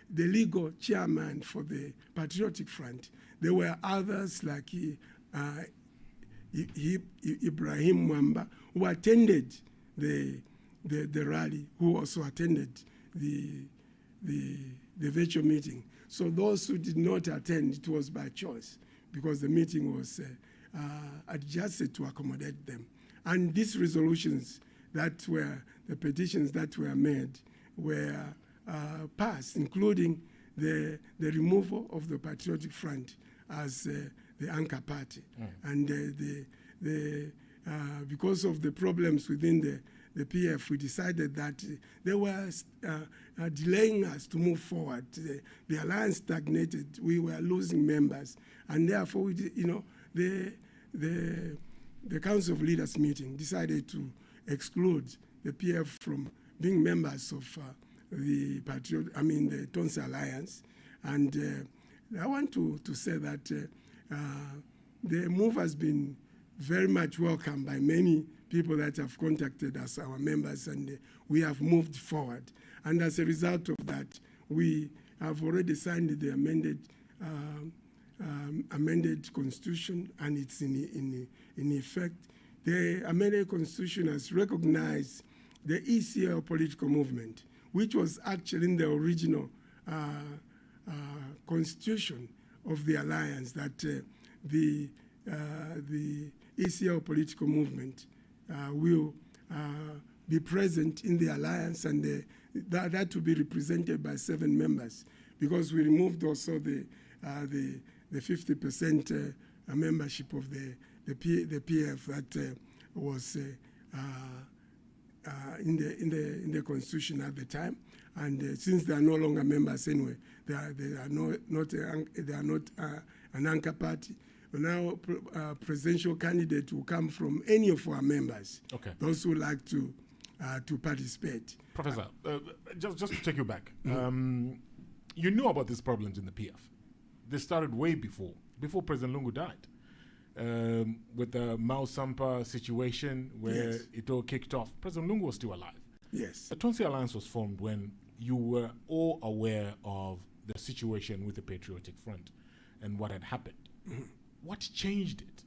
the legal chairman for the Patriotic Front. There were others like Ibrahim Mwamba, who attended the rally, who also attended the virtual meeting. So those who did not attend, it was by choice, because the meeting was adjusted to accommodate them. And these resolutions that were, the petitions that were made were passed, including the removal of the Patriotic Front as the anchor party. And because of the problems within the PF, we decided that they were delaying us to move forward. The alliance stagnated. We were losing members, and therefore, the Council of Leaders meeting decided to exclude the PF from being members of the Tonsa Alliance. And I want to say that the move has been very much welcomed by many people that have contacted us, our members, and we have moved forward. And as a result of that, we have already signed the amended constitution, and it's in effect. The amended constitution has recognized the ECL political movement, which was actually in the original constitution of the alliance, that the ECL political movement will be present in the alliance, and that will be represented by 7 members, because we removed also the 50% membership of the PF that was in the constitution at the time. And since they are no longer members anyway, they are not an anchor party. Now, presidential candidate will come from any of our members. Okay. Those who like to participate. Professor, just to take you back, you knew about these problems in the PF. They started way before President Lungu died, with the Mao Sampa situation where it all kicked off. President Lungu was still alive. Yes. The Tonsi Alliance was formed when you were all aware of the situation with the Patriotic Front and what had happened. What changed it?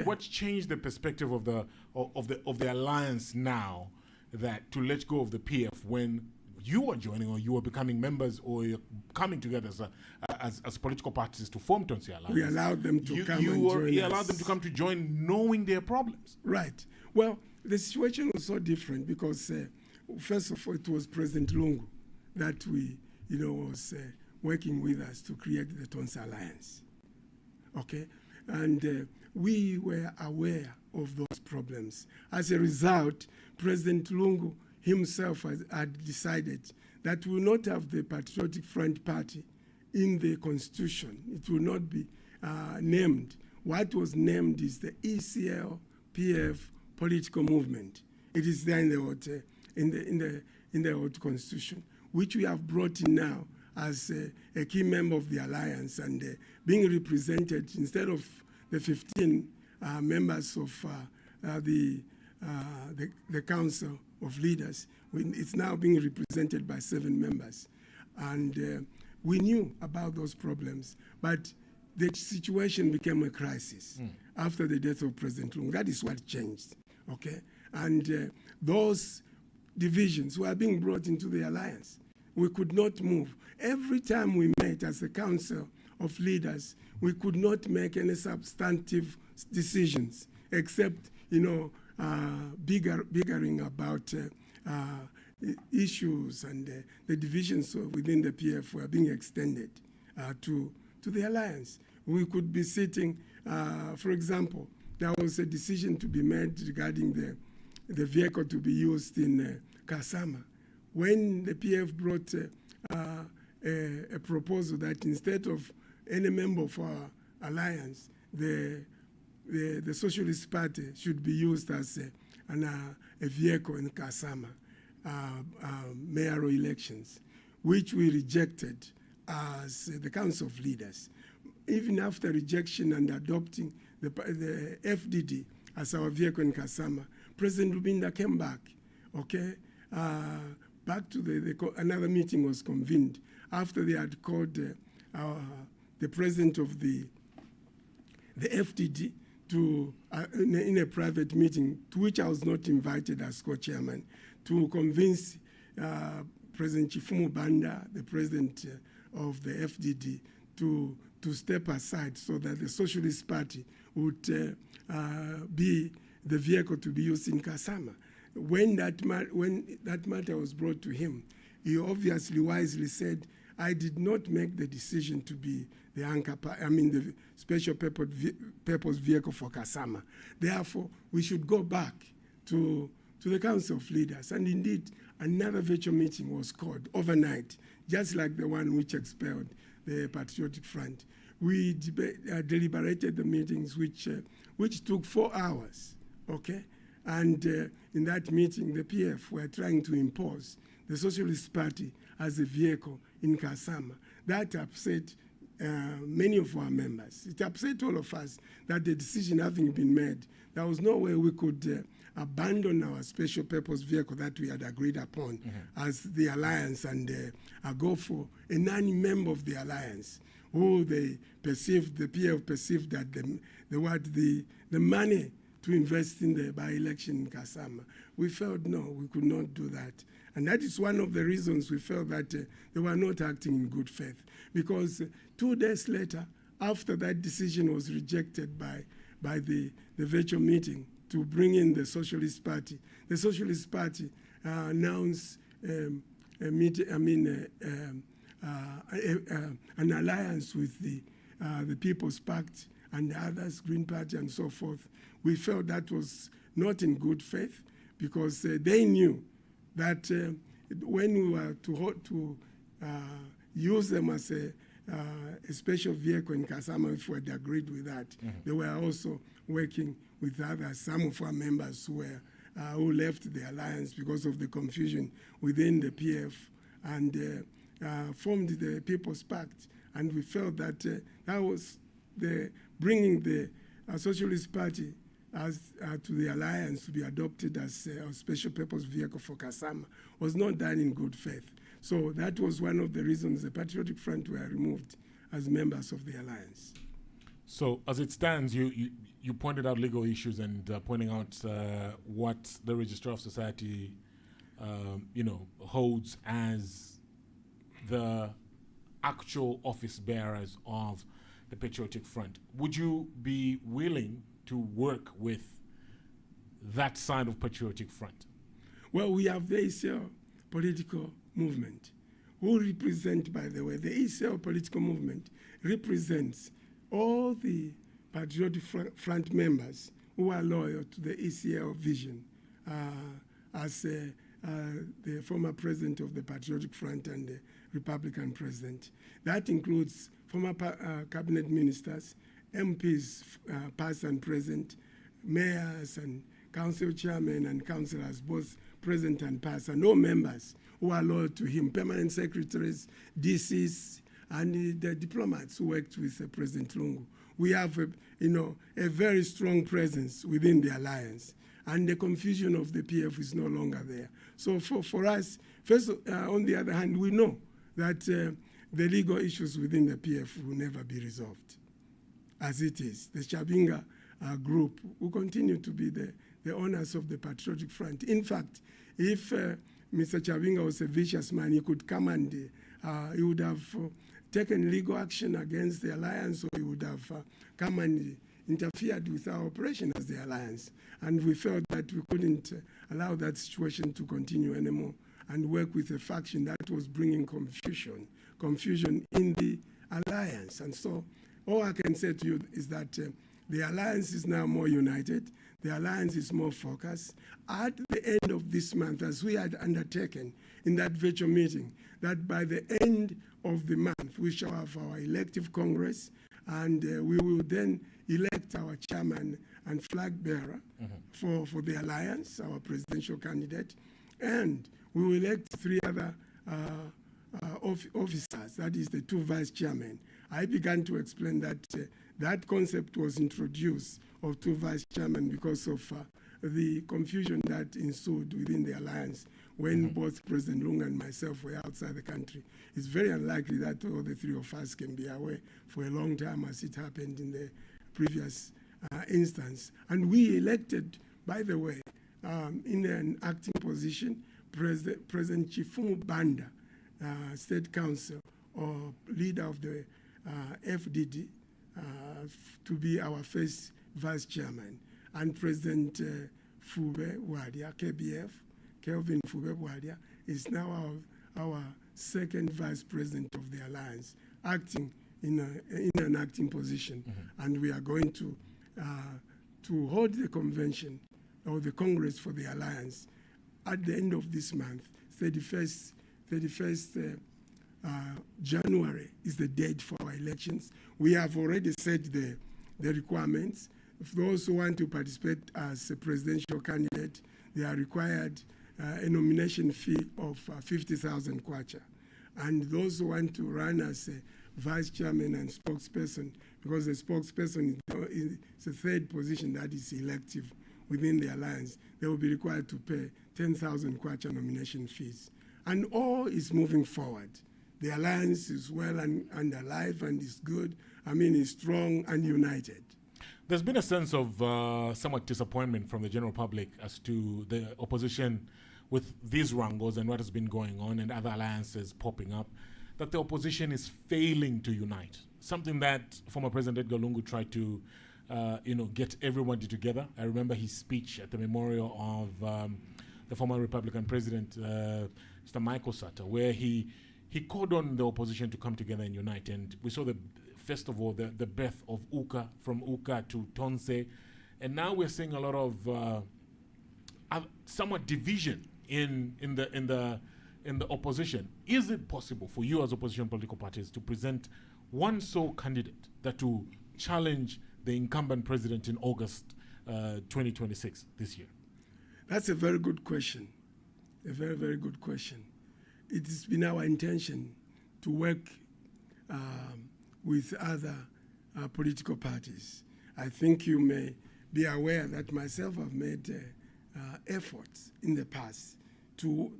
What changed the perspective of the alliance now, that to let go of the PF when you are joining, or you are becoming members, or you're coming together as political parties to form Tonsi Alliance? We allowed them to come and join us. You allowed them to come to join, knowing their problems. Right. Well, the situation was so different because, first of all, it was President Lungu that was working with us to create the Tonsi Alliance. Okay? And we were aware of those problems. As a result, President Lungu himself had decided that we will not have the Patriotic Front Party in the Constitution. It will not be named. What was named is the ECL-PF political movement. It is there in the old Constitution, which we have brought in now as a key member of the alliance, and being represented, instead of the 15 members of the Council of Leaders, it's now being represented by 7 members. And we knew about those problems, but the situation became a crisis after the death of President Lungu. That is what changed, okay? And those divisions were being brought into the alliance. We could not move. Every time we met as a Council of Leaders, we could not make any substantive decisions, except, bickering about issues, and the divisions within the PF were being extended to the alliance. We could be sitting, for example, there was a decision to be made regarding the vehicle to be used in Kasama. When the PF brought a proposal that instead of any member of our alliance, the Socialist Party should be used as a vehicle in Kasama mayoral elections, which we rejected as the Council of Leaders. Even after rejection and adopting the FDD as our vehicle in Kasama, President Lubinda came back, okay, back to another meeting was convened after they had called the president of the FDD to in a private meeting, to which I was not invited as co-chairman, to convince President Chifumu Banda, the president of the FDD, to step aside so that the Socialist Party would be the vehicle to be used in Kasama. When that matter was brought to him, he obviously wisely said, I did not make the decision to be the the special purpose vehicle for Kasama. Therefore, we should go back to the Council of Leaders. And indeed, another virtual meeting was called overnight, just like the one which expelled the Patriotic Front. We deliberated the meetings, which took 4 hours, okay? And in that meeting, the PF were trying to impose the Socialist Party as a vehicle in Kasama. That upset many of our members. It upset all of us that the decision having been made, there was no way we could abandon our special purpose vehicle that we had agreed upon as the alliance and go for a non-member of the alliance who the PF perceived that the money to invest in the by-election in Kasama. We felt, no, we could not do that. And that is one of the reasons we felt that they were not acting in good faith. Because 2 days later, after that decision was rejected by the virtual meeting to bring in the Socialist Party announced an alliance with the People's Pact and others, Green Party and so forth. We felt that was not in good faith because they knew that when we were to use them as a special vehicle in Kasama, if we had agreed with that, they were also working with others, some of our members who left the alliance because of the confusion within the PF and formed the People's Pact. And we felt that that was bringing the Socialist Party to the alliance to be adopted as a special purpose vehicle for Kasama was not done in good faith. So that was one of the reasons the Patriotic Front were removed as members of the alliance. So as it stands, you pointed out legal issues and pointing out what the Registrar of Society holds as the actual office bearers of the Patriotic Front. Would you be willing to work with that side of Patriotic Front? Well, we have the ACL political movement, who represent, by the way, the ACL political movement represents all the Patriotic Front members who are loyal to the ACL vision as the former president of the Patriotic Front and the Republican president. That includes former cabinet ministers, MPs, past and present, mayors and council chairmen and councillors, both present and past, and all members who are loyal to him, permanent secretaries, DCs, and the diplomats who worked with President Lungu. We have a very strong presence within the alliance, and the confusion of the PF is no longer there. So for us, first, on the other hand, we know that the legal issues within the PF will never be resolved. As it is, the Chabinga group will continue to be the owners of the Patriotic Front. In fact, if Mr. Chabinga was a vicious man, he could come and he would have taken legal action against the alliance, or he would have come and interfered with our operation as the alliance. And we felt that we couldn't allow that situation to continue anymore and work with a faction that was bringing confusion in the alliance. And so all I can say to you is that the alliance is now more united. The alliance is more focused. At the end of this month, as we had undertaken in that virtual meeting, that by the end of the month, we shall have our elective Congress, and we will then elect our chairman and flag bearer for the alliance, our presidential candidate, and we will elect 3 other officers, that is the 2 vice chairmen. I began to explain that that concept was introduced of 2 vice chairmen because of the confusion that ensued within the alliance when both President Lungu and myself were outside the country. It's very unlikely that all the three of us can be away for a long time, as it happened in the previous instance. And we elected, by the way, in an acting position, President Chifumu Banda, State Council or leader of the FDD, to be our first vice chairman, and President Fube Wadia, KBF, Kelvin Fube Wadia, is now our second vice president of the alliance, acting in an acting position. And we are going to hold the convention or the Congress for the alliance at the end of this month. 31st January is the date for our elections. We have already set the requirements. If those who want to participate as a presidential candidate, they are required a nomination fee of 50,000 kwacha. And those who want to run as a vice chairman and spokesperson, because the spokesperson is the third position that is elective within the alliance, they will be required to pay 10,000 kwacha nomination fees. And all is moving forward. The alliance is well and alive and is good. I mean, it's strong and united. There's been a sense of somewhat disappointment from the general public as to the opposition with these wrangles and what has been going on and other alliances popping up, that the opposition is failing to unite. Something that former President Edgar Lungu tried to get everybody together. I remember his speech at the memorial of the former Republican president, Mr. Michael Sata, where he called on the opposition to come together and unite. And we saw first of all, the birth of UKA, from UKA to Tonse. And now we're seeing a lot of somewhat division in the opposition. Is it possible for you as opposition political parties to present one sole candidate that will challenge the incumbent president in August 2026 this year? That's a very good question. A very, very good question. It has been our intention to work with other political parties. I think you may be aware that myself have made efforts in the past to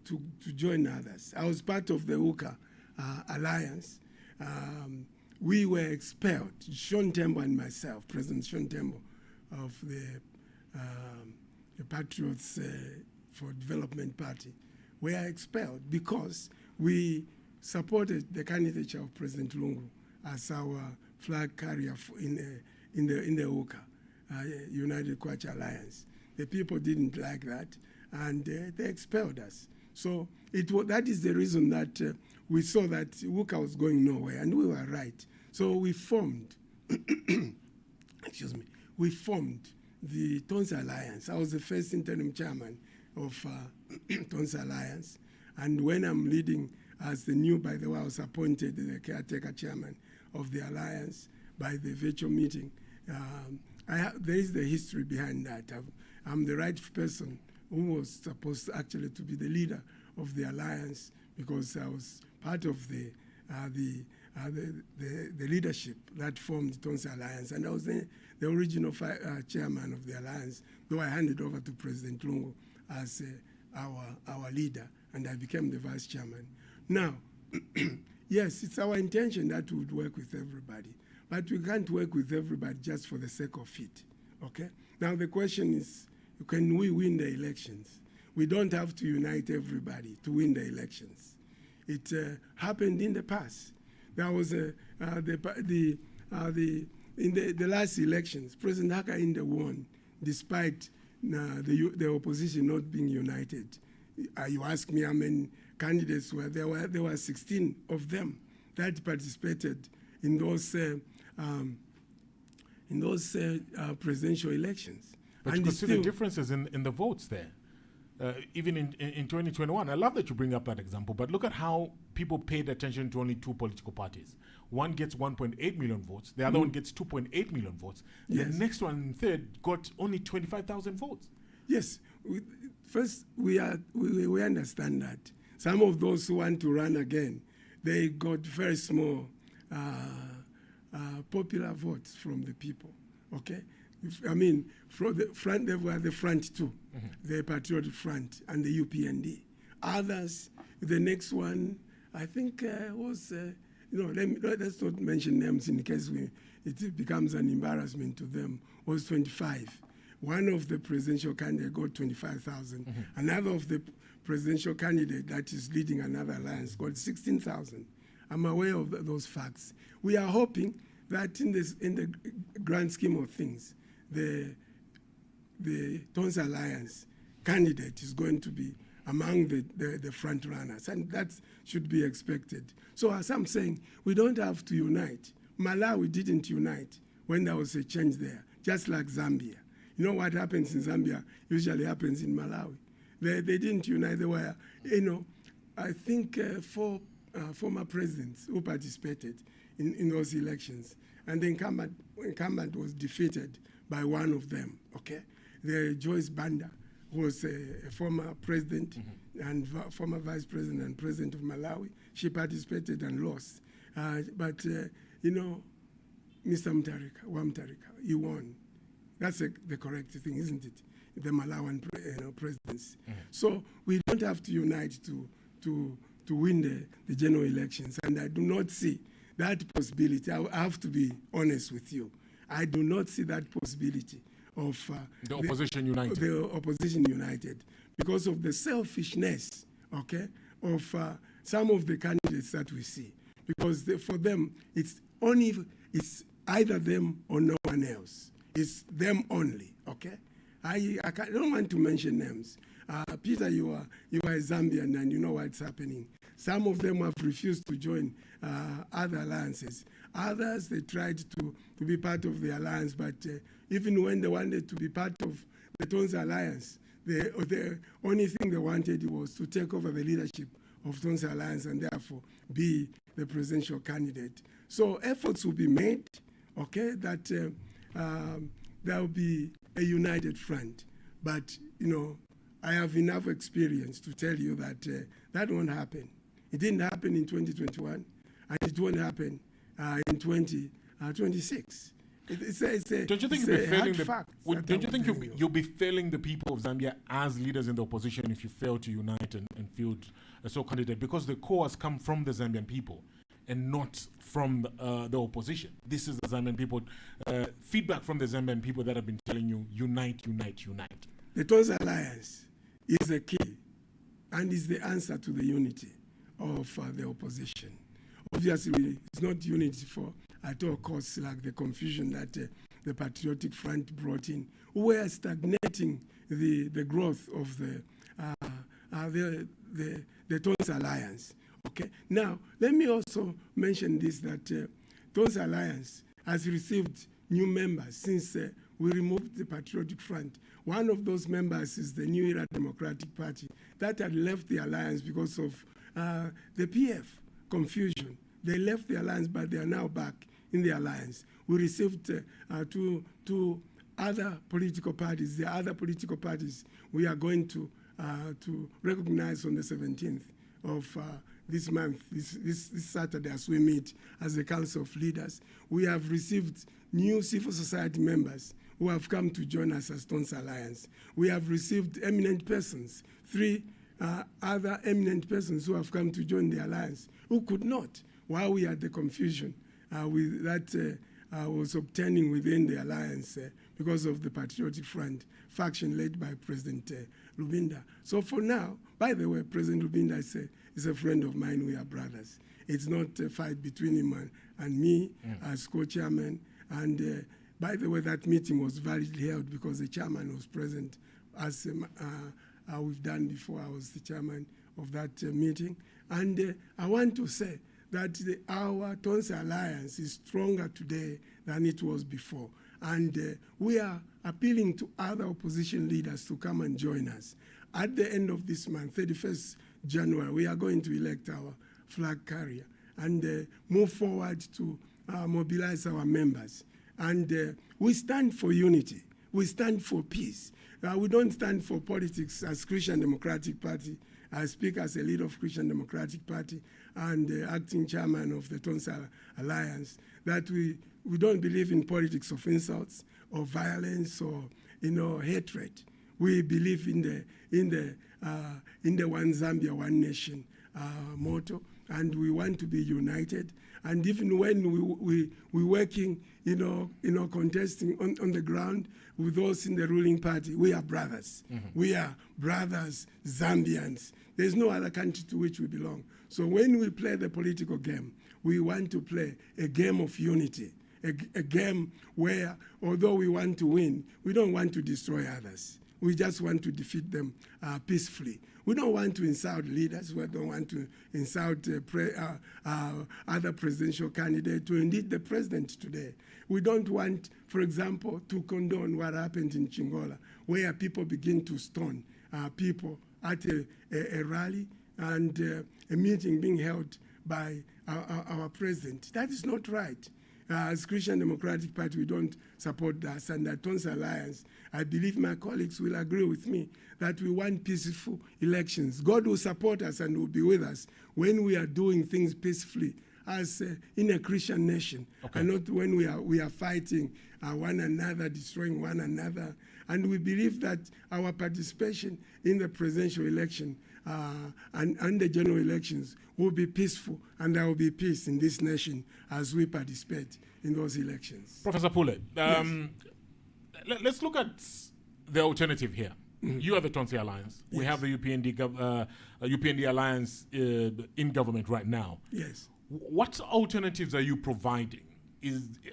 join others. I was part of the UKA alliance. We were expelled, Sean Tembo and myself, President Sean Tembo of the Patriots for Development Party, were expelled because we supported the candidature of President Lungu as our flag carrier in the UKA, United Kwacha Alliance. The people didn't like that, and they expelled us. So that is the reason that we saw that UKA was going nowhere, and we were right. So we formed, we formed the Tonse Alliance. I was the first interim chairman of Tonse Alliance, and when I'm leading as the new, by the way, I was appointed the caretaker chairman of the alliance by the virtual meeting. There is the history behind that. I'm the right person who was supposed to actually to be the leader of the alliance, because I was part of the leadership that formed the Tonse Alliance, and I was the original chairman of the alliance, though I handed over to President Lungu as our leader, and I became the vice chairman. Now, yes, it's our intention that we would work with everybody, but we can't work with everybody just for the sake of it, okay? Now the question is, can we win the elections? We don't have to unite everybody to win the elections. It happened in the past. There was in the last elections, President Hakainde won, despite the opposition not being united. You ask me how many candidates were there? There were 16 of them that participated in those presidential elections. But you could see the differences in the votes there. Even in 2021, I love that you bring up that example, but look at how people paid attention to only two political parties. One gets 1.8 million votes, the other one gets 2.8 million votes. Yes. The next one, third, got only 25,000 votes. Yes. First, we understand that. Some of those who want to run again, they got very small popular votes from the people, okay? From the front, they were the front two, the Patriotic Front and the UPND. Others, the next one, I think was, let's not mention names in case it becomes an embarrassment to them, was 25. One of the presidential candidates got 25,000. Mm-hmm. Another of the presidential candidate that is leading another alliance got 16,000. I'm aware of those facts. We are hoping that in the grand scheme of things, the Tonsa Alliance candidate is going to be among the front runners, and that should be expected. So as I'm saying, we don't have to unite. Malawi didn't unite when there was a change there, just like Zambia. You know what happens in Zambia usually happens in Malawi. They didn't unite. They were, I think four former presidents who participated in those elections, and the incumbent was defeated by one of them, okay? The Joyce Banda was a former president and former vice president and president of Malawi. She participated and lost. But Mr. Mutharika, he won. That's the correct thing, isn't it? The Malawian presidency. So we don't have to unite to win the general elections. And I do not see that possibility. I have to be honest with you. I do not see that possibility of the opposition united. The opposition united, because of the selfishness, okay, of some of the candidates that we see. Because for them, it's either them or no one else. It's them only, okay? I don't want to mention names. Peter, you are a Zambian and you know what's happening. Some of them have refused to join other alliances. Others, they tried to be part of the alliance, but even when they wanted to be part of the Tonsa Alliance, the only thing they wanted was to take over the leadership of Tonsa Alliance and therefore be the presidential candidate. So efforts will be made, okay, that there will be a united front. But, I have enough experience to tell you that that won't happen. It didn't happen in 2021, and it won't happen in 2026. Don't you think you'll be failing the people of Zambia as leaders in the opposition if you fail to unite and field a sole candidate? Because the core has come from the Zambian people and not from the opposition. This is the Zambian people. Feedback from the Zambian people that have been telling you, unite, unite, unite. The Tonsa Alliance is the key and is the answer to the unity of the opposition. Obviously, it's not unity at all costs, like the confusion that the Patriotic Front brought in. We are stagnating the growth of the Tonsa Alliance. Okay. Now, let me also mention this, that Tonsa Alliance has received new members since we removed the Patriotic Front. One of those members is the New Era Democratic Party that had left the alliance because of the PF confusion. They left the alliance, but they are now back in the alliance. We received two other political parties. The other political parties we are going to recognize on the 17th of this month, this Saturday, as we meet as the Council of Leaders. We have received new civil society members who have come to join us as Tonsa Alliance. We have received eminent persons, 3 other eminent persons who have come to join the alliance, who could not, while we had the confusion with that was obtaining within the alliance because of the Patriotic Front faction led by President Lubinda. So for now, by the way, President Lubinda is a friend of mine. We are brothers. It's not a fight between him and me as co-chairman. And by the way, that meeting was validly held because the chairman was present, as we've done before. I was the chairman of that meeting. And I want to say that our Tonsa Alliance is stronger today than it was before. And we are appealing to other opposition leaders to come and join us. At the end of this month, 31st January, we are going to elect our flag carrier and move forward to mobilize our members. And we stand for unity. We stand for peace. We don't stand for politics as Christian Democratic Party. I speak as a leader of Christian Democratic Party and acting chairman of the Tonsa Alliance, that we don't believe in politics of insults or violence or hatred. We believe in the in the One Zambia, One Nation motto, and we want to be united. And even when we're working, contesting on the ground with those in the ruling party, we are brothers. We are brothers, Zambians. There's no other country to which we belong. So when we play the political game, we want to play a game of unity, a game where, although we want to win, we don't want to destroy others. We just want to defeat them peacefully. We don't want to insult leaders. We don't want to insult other presidential candidates, or indeed the president today. We don't want, for example, to condone what happened in Chingola, where people begin to stone people at a rally and a meeting being held by our president. That is not right. As Christian Democratic Party, we don't support that. And at Tonsa Alliance, I believe my colleagues will agree with me that we want peaceful elections. God will support us and will be with us when we are doing things peacefully as in a Christian nation, and not when we are fighting one another, destroying one another. And we believe that our participation in the presidential election and the general elections will be peaceful, and there will be peace in this nation as we participate in those elections. Professor Pule, let's look at the alternative here. You are the Tonsi Alliance. Yes. We have the UPND Alliance in government right now. Yes. What alternatives are you providing?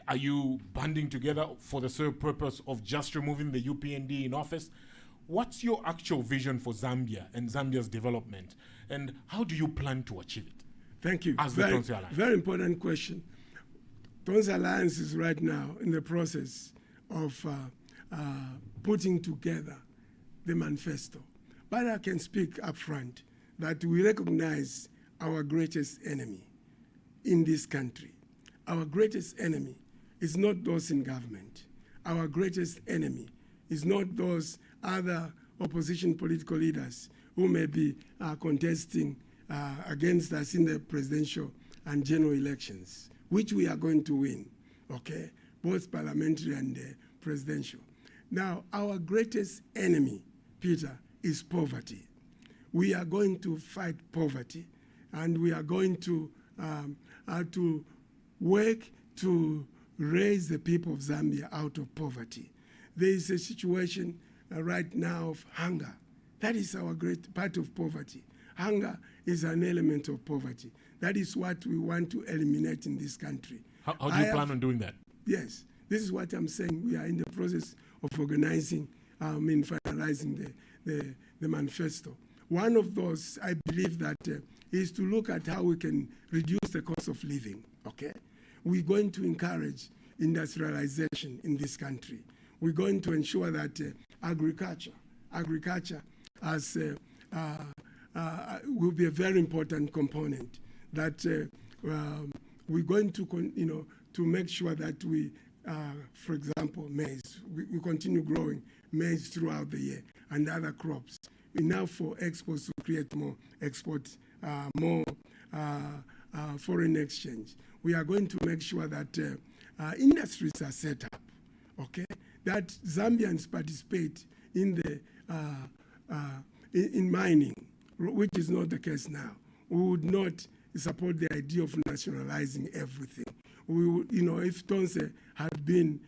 Are you banding together for the sole purpose of just removing the UPND in office? What's your actual vision for Zambia and Zambia's development, and how do you plan to achieve it? Thank you. As the Tonsi Alliance. Very important question. Tonsi Alliance is right now in the process of putting together the manifesto. But I can speak up front that we recognize our greatest enemy in this country. Our greatest enemy is not those in government. Our greatest enemy is not those other opposition political leaders who may be contesting against us in the presidential and general elections, which we are going to win, okay, both parliamentary and presidential. Now, our greatest enemy, Peter, is poverty. We are going to fight poverty, and we are going to work to raise the people of Zambia out of poverty. There is a situation right now of hunger. That is our great part of poverty. Hunger is an element of poverty. That is what we want to eliminate in this country. How do you plan on doing that? Yes, this is what I'm saying. We are in the process of organizing, finalizing the manifesto. One of those, I believe that, is to look at how we can reduce the cost of living, okay? We're going to encourage industrialization in this country. We're going to ensure that agriculture as will be a very important component. That we're going to to make sure that we, for example, maize. We continue growing maize throughout the year and other crops. Enough for exports to create more exports, more foreign exchange. We are going to make sure that industries are set up, okay? That Zambians participate in the in mining, which is not the case now. We would not support the idea of nationalizing everything. We would, if Tonse had been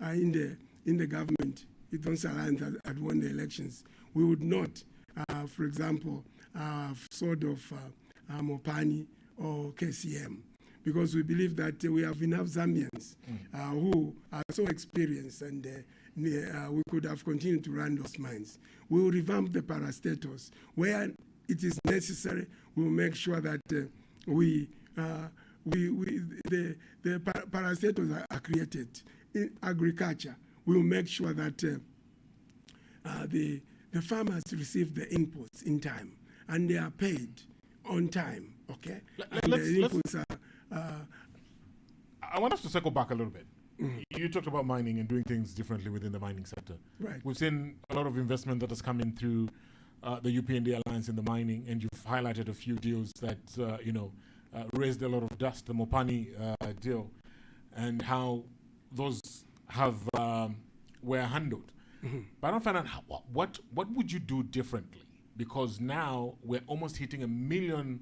in the government, if Tonse Alliance had won the elections, we would not, for example, sort of Mopani or KCM, because we believe that we have enough Zambians who are so experienced, and we could have continued to run those mines. We will revamp the parastatals. Where it is necessary, we will make sure that the parastatals are created. In agriculture, we will make sure that the farmers receive the inputs in time, and they are paid on time, okay? I want us to circle back a little bit. You talked about mining and doing things differently within the mining sector. Right. We've seen a lot of investment that has come in through the UPND Alliance in the mining, and you've highlighted a few deals that raised a lot of dust, the Mopani deal, and how those have were handled. But I don't find out what would you do differently? Because now we're almost hitting 1 million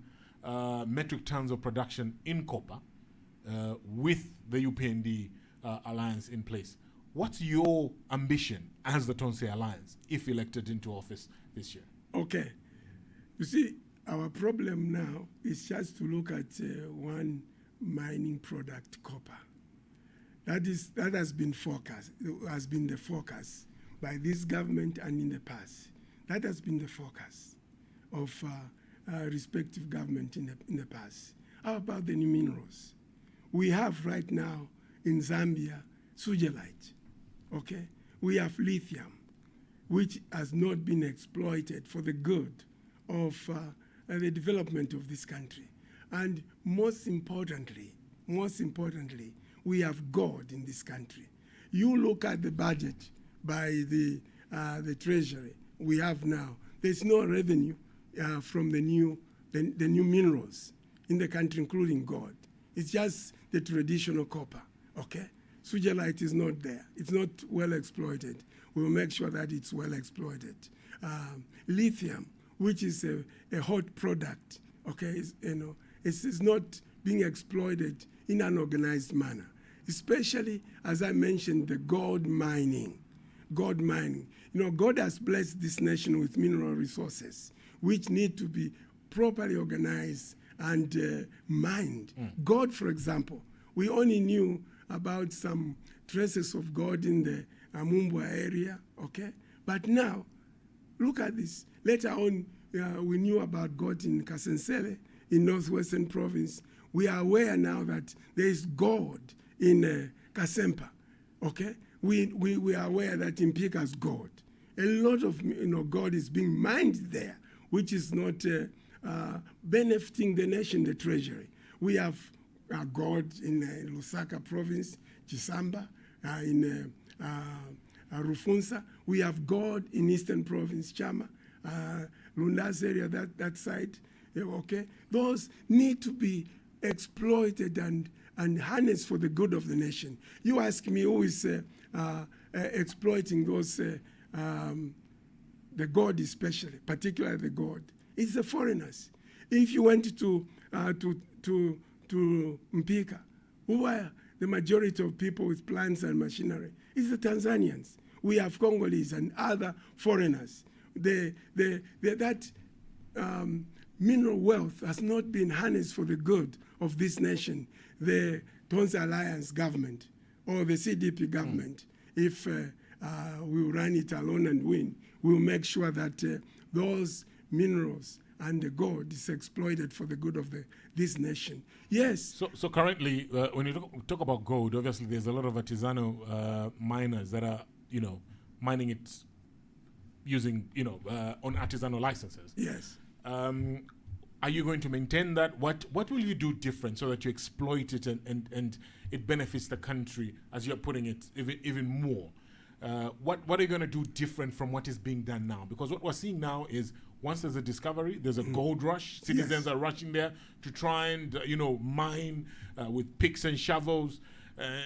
metric tons of production in copper with the UPND alliance in place. What's your ambition as the Tonse Alliance if elected into office this year? Okay. You see, our problem now is just to look at one mining product, copper. That has been the focus by this government and in the past. That has been the focus of respective government in the past. How about the new minerals? We have right now in Zambia sugilite, okay? We have lithium, which has not been exploited for the good of the development of this country. And most importantly, we have gold in this country. You look at the budget by the Treasury we have now. There's no revenue from the new minerals in the country, including gold. It's just the traditional copper, okay? Sugilite is not there. It's not well exploited. We'll make sure that it's well exploited. Lithium, which is a hot product, okay, it's not being exploited in an organized manner, especially, as I mentioned, the gold mining. God has blessed this nation with mineral resources, which need to be properly organized and mined. Gold, for example, we only knew about some traces of gold in the Mumbwa area, okay? But now, look at this. Later on, we knew about gold in Kasensele, in Northwestern Province. We are aware now that there is gold in Kasempa, okay? We are aware that in Pika's gold. A lot of gold is being mined there, which is not benefiting the nation, the treasury. We have gold in Lusaka Province, Chisamba, in Rufunsa. We have gold in Eastern Province, Chama, Lundas area, that side, okay? Those need to be exploited and harnessed for the good of the nation. You ask me who is exploiting those, the gold especially, particularly the gold. It's the foreigners. If you went to Mpika, who are the majority of people with plants and machinery? It's the Tanzanians. We have Congolese and other foreigners. That mineral wealth has not been harnessed for the good of this nation. The Tonse Alliance government or the CDP government, if we run it alone and win, we'll make sure that those minerals and the gold is exploited for the good of this nation. Yes. So currently, when you talk about gold, obviously there's a lot of artisanal miners that are, mining it using, on artisanal licenses. Yes. Are you going to maintain that? What will you do different so that you exploit it and it benefits the country, as you're putting it, even more? What are you going to do different from what is being done now? Because what we're seeing now is once there's a discovery, there's a gold rush. Citizens are rushing there to try and, mine with picks and shovels.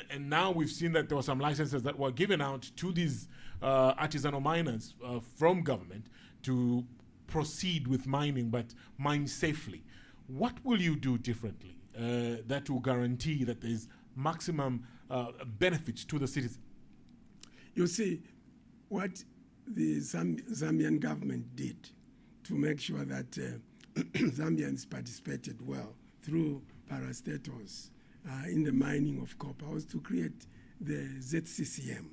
And now we've seen that there were some licenses that were given out to these artisanal miners from government to proceed with mining, but mine safely. What will you do differently that will guarantee that there's maximum benefits to the citizens? You see, what the Zambian government did to make sure that Zambians participated well through parastatals in the mining of copper was to create the ZCCM,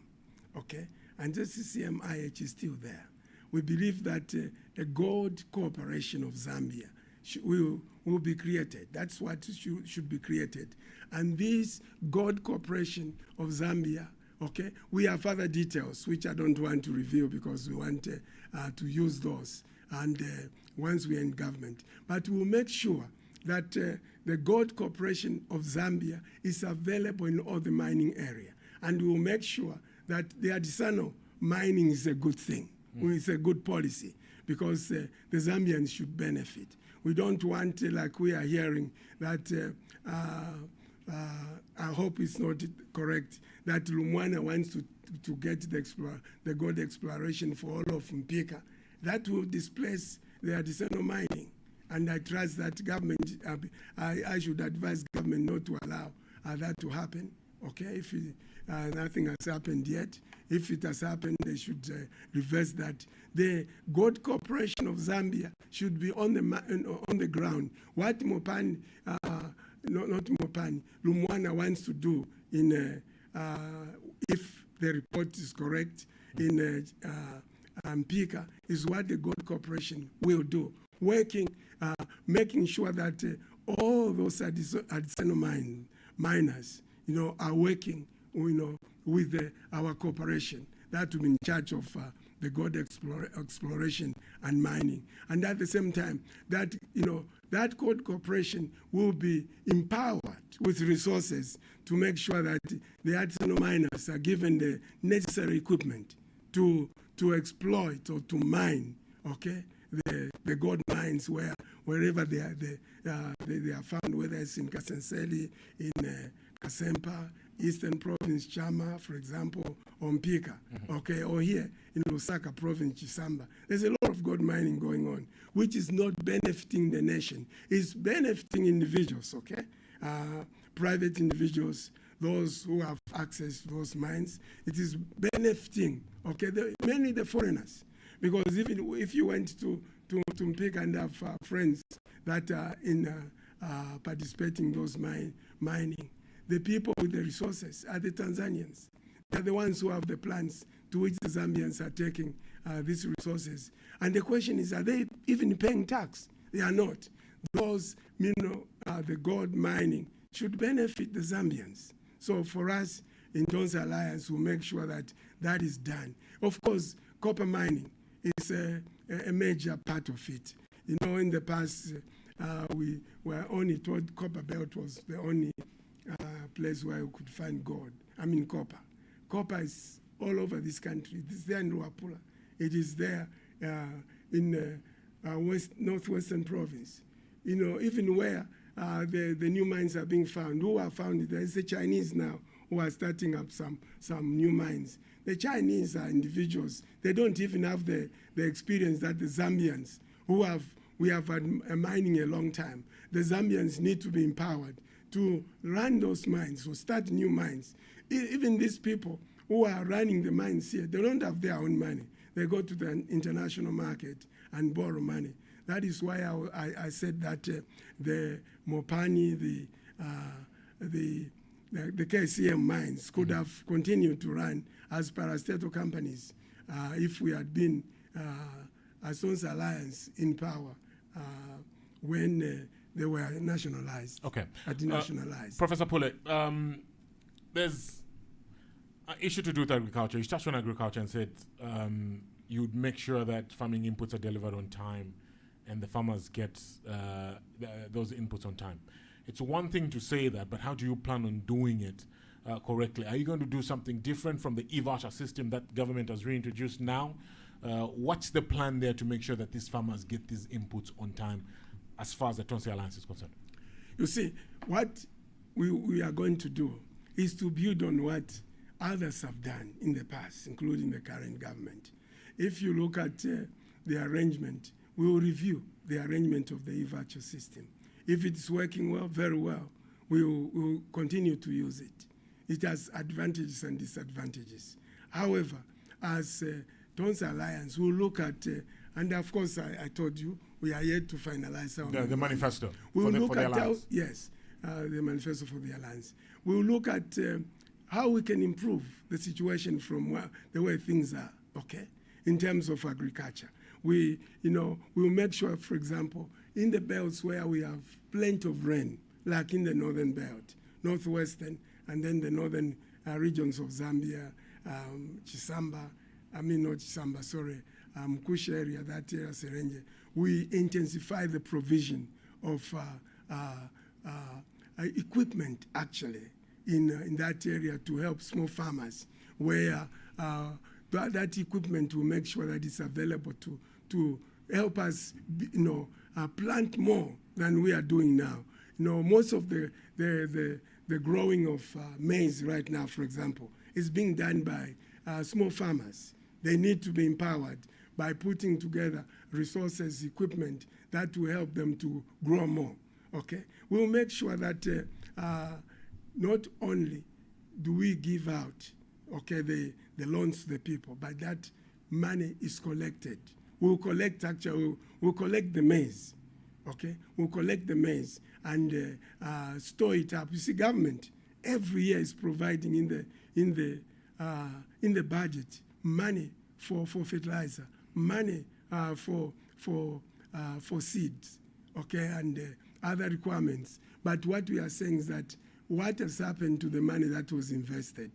okay? And ZCCM IH is still there. We believe that a gold corporation of Zambia will be created. That's what should be created. And this gold corporation of Zambia, okay, we have other details which I don't want to reveal because we want to use those and once we're in government. But we'll make sure that the gold corporation of Zambia is available in all the mining area. And we'll make sure that the artisanal mining is a good thing. It's a good policy because the Zambians should benefit. We don't want, like we are hearing, that I hope it's not correct, that Lumwana wants to get the gold exploration for all of Mpika. That will displace the artisanal mining. And I trust that government, I should advise government not to allow that to happen. Okay, if nothing has happened yet, if it has happened, they should reverse that. The Gold Corporation of Zambia should be on the ground. What Mopani, not Mopani, Lumwana wants to do in, if the report is correct, in Mpika, is what the Gold Corporation will do, working, making sure that all those artisanal miners, are working, with our corporation that will be in charge of the gold exploration and mining. And at the same time, that, that gold corporation will be empowered with resources to make sure that the artisanal miners are given the necessary equipment to exploit or to mine, okay, the gold mines wherever they are found, whether it's in Kasenseli, in Kasempa, Eastern Province, Chama, for example, or Mpika, okay, or here in Lusaka Province, Chisamba. There's a lot of gold mining going on, which is not benefiting the nation. It's benefiting individuals, okay? Private individuals, those who have access to those mines. It is benefiting, okay, mainly the foreigners. Because even if you went to Mpika and have friends that are in participating in those mining, the people with the resources are the Tanzanians. They're the ones who have the plans to which the Zambians are taking these resources. And the question is, are they even paying tax? They are not. Those, the gold mining should benefit the Zambians. So for us, in Tonsa Alliance, we'll make sure that that is done. Of course, copper mining is a major part of it. In the past, we were only told Copper Belt was the only place where you could find gold. Copper. Copper is all over this country. It is there in Luapula. It is there in northwestern province. Even where the new mines are being found. Who are found? There is the Chinese now who are starting up some new mines. The Chinese are individuals. They don't even have the experience that the Zambians, we have had mining a long time. The Zambians need to be empowered to run those mines, or start new mines. Even these people who are running the mines here, they don't have their own money. They go to the international market and borrow money. That is why I said that the Mopani, the KCM mines could have continued to run as parastatal companies if we had been as Tonsa Alliance in power when they were nationalized. Okay. Nationalized. Professor Pule, there's an issue to do with agriculture. You touched on agriculture and said you'd make sure that farming inputs are delivered on time and the farmers get those inputs on time. It's one thing to say that, but how do you plan on doing it correctly? Are you going to do something different from the e-voucher system that government has reintroduced now? What's the plan there to make sure that these farmers get these inputs on time as far as the Tonsa Alliance is concerned? You see, what we are going to do is to build on what others have done in the past, including the current government. If you look at the arrangement, we will review the arrangement of the e-voucher system. If it's working well, very well, we will continue to use it. It has advantages and disadvantages. However, as Tonsa Alliance, we'll look at, and of course I told you, we are yet to finalize the manifesto we'll for the Alliance. The manifesto for the Alliance. We'll look at how we can improve the situation from the way things are, okay, in terms of agriculture. We'll make sure, for example, in the belts where we have plenty of rain, like in the northern belt, northwestern, and then the northern regions of Zambia, Mkusha area, that area, Serenge, we intensify the provision of equipment, actually, in that area to help small farmers, where that equipment will make sure that it's available to help us, plant more than we are doing now. Most of the the growing of maize right now, for example, is being done by small farmers. They need to be empowered by putting together resources, equipment that will help them to grow more. Okay, we'll make sure that not only do we give out, okay, the loans to the people, but that money is collected. We'll collect we'll collect the maize, okay? We'll collect the maize and store it up. You see, government every year is providing in the budget money for fertilizer, money for seeds, okay, and other requirements. But what we are saying is that what has happened to the money that was invested?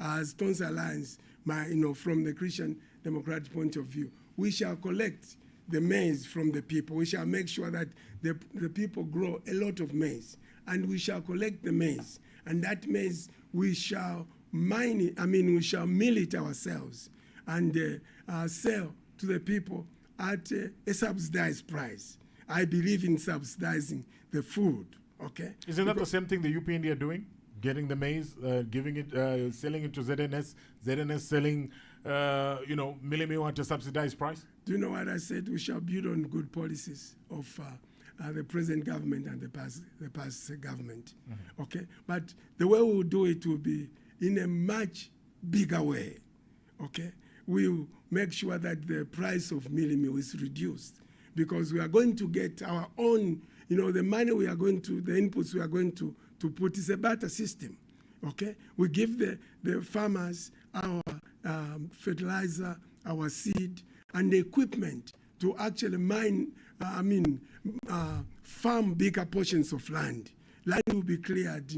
As Tons Alliance, from the Christian Democratic point of view, we shall collect the maize from the people. We shall make sure that the people grow a lot of maize, and we shall collect the maize. And that maize, we shall mine it, we shall mill it ourselves and sell to the people at a subsidized price. I believe in subsidizing the food, okay? Isn't that the same thing the UPND are doing? Getting the maize, giving it, selling it to ZNS, ZNS selling, milling meal at a subsidized price? Do you know what I said? We shall build on good policies of the present government and the past government, okay? But the way we'll do it will be in a much bigger way, okay? We'll make sure that the price of milling meal is reduced because we are going to get our own, the money we are going to, the inputs we are going to put is a better system, okay? We give the farmers our fertilizer, our seed, and the equipment to actually farm bigger portions of land. Land will be cleared,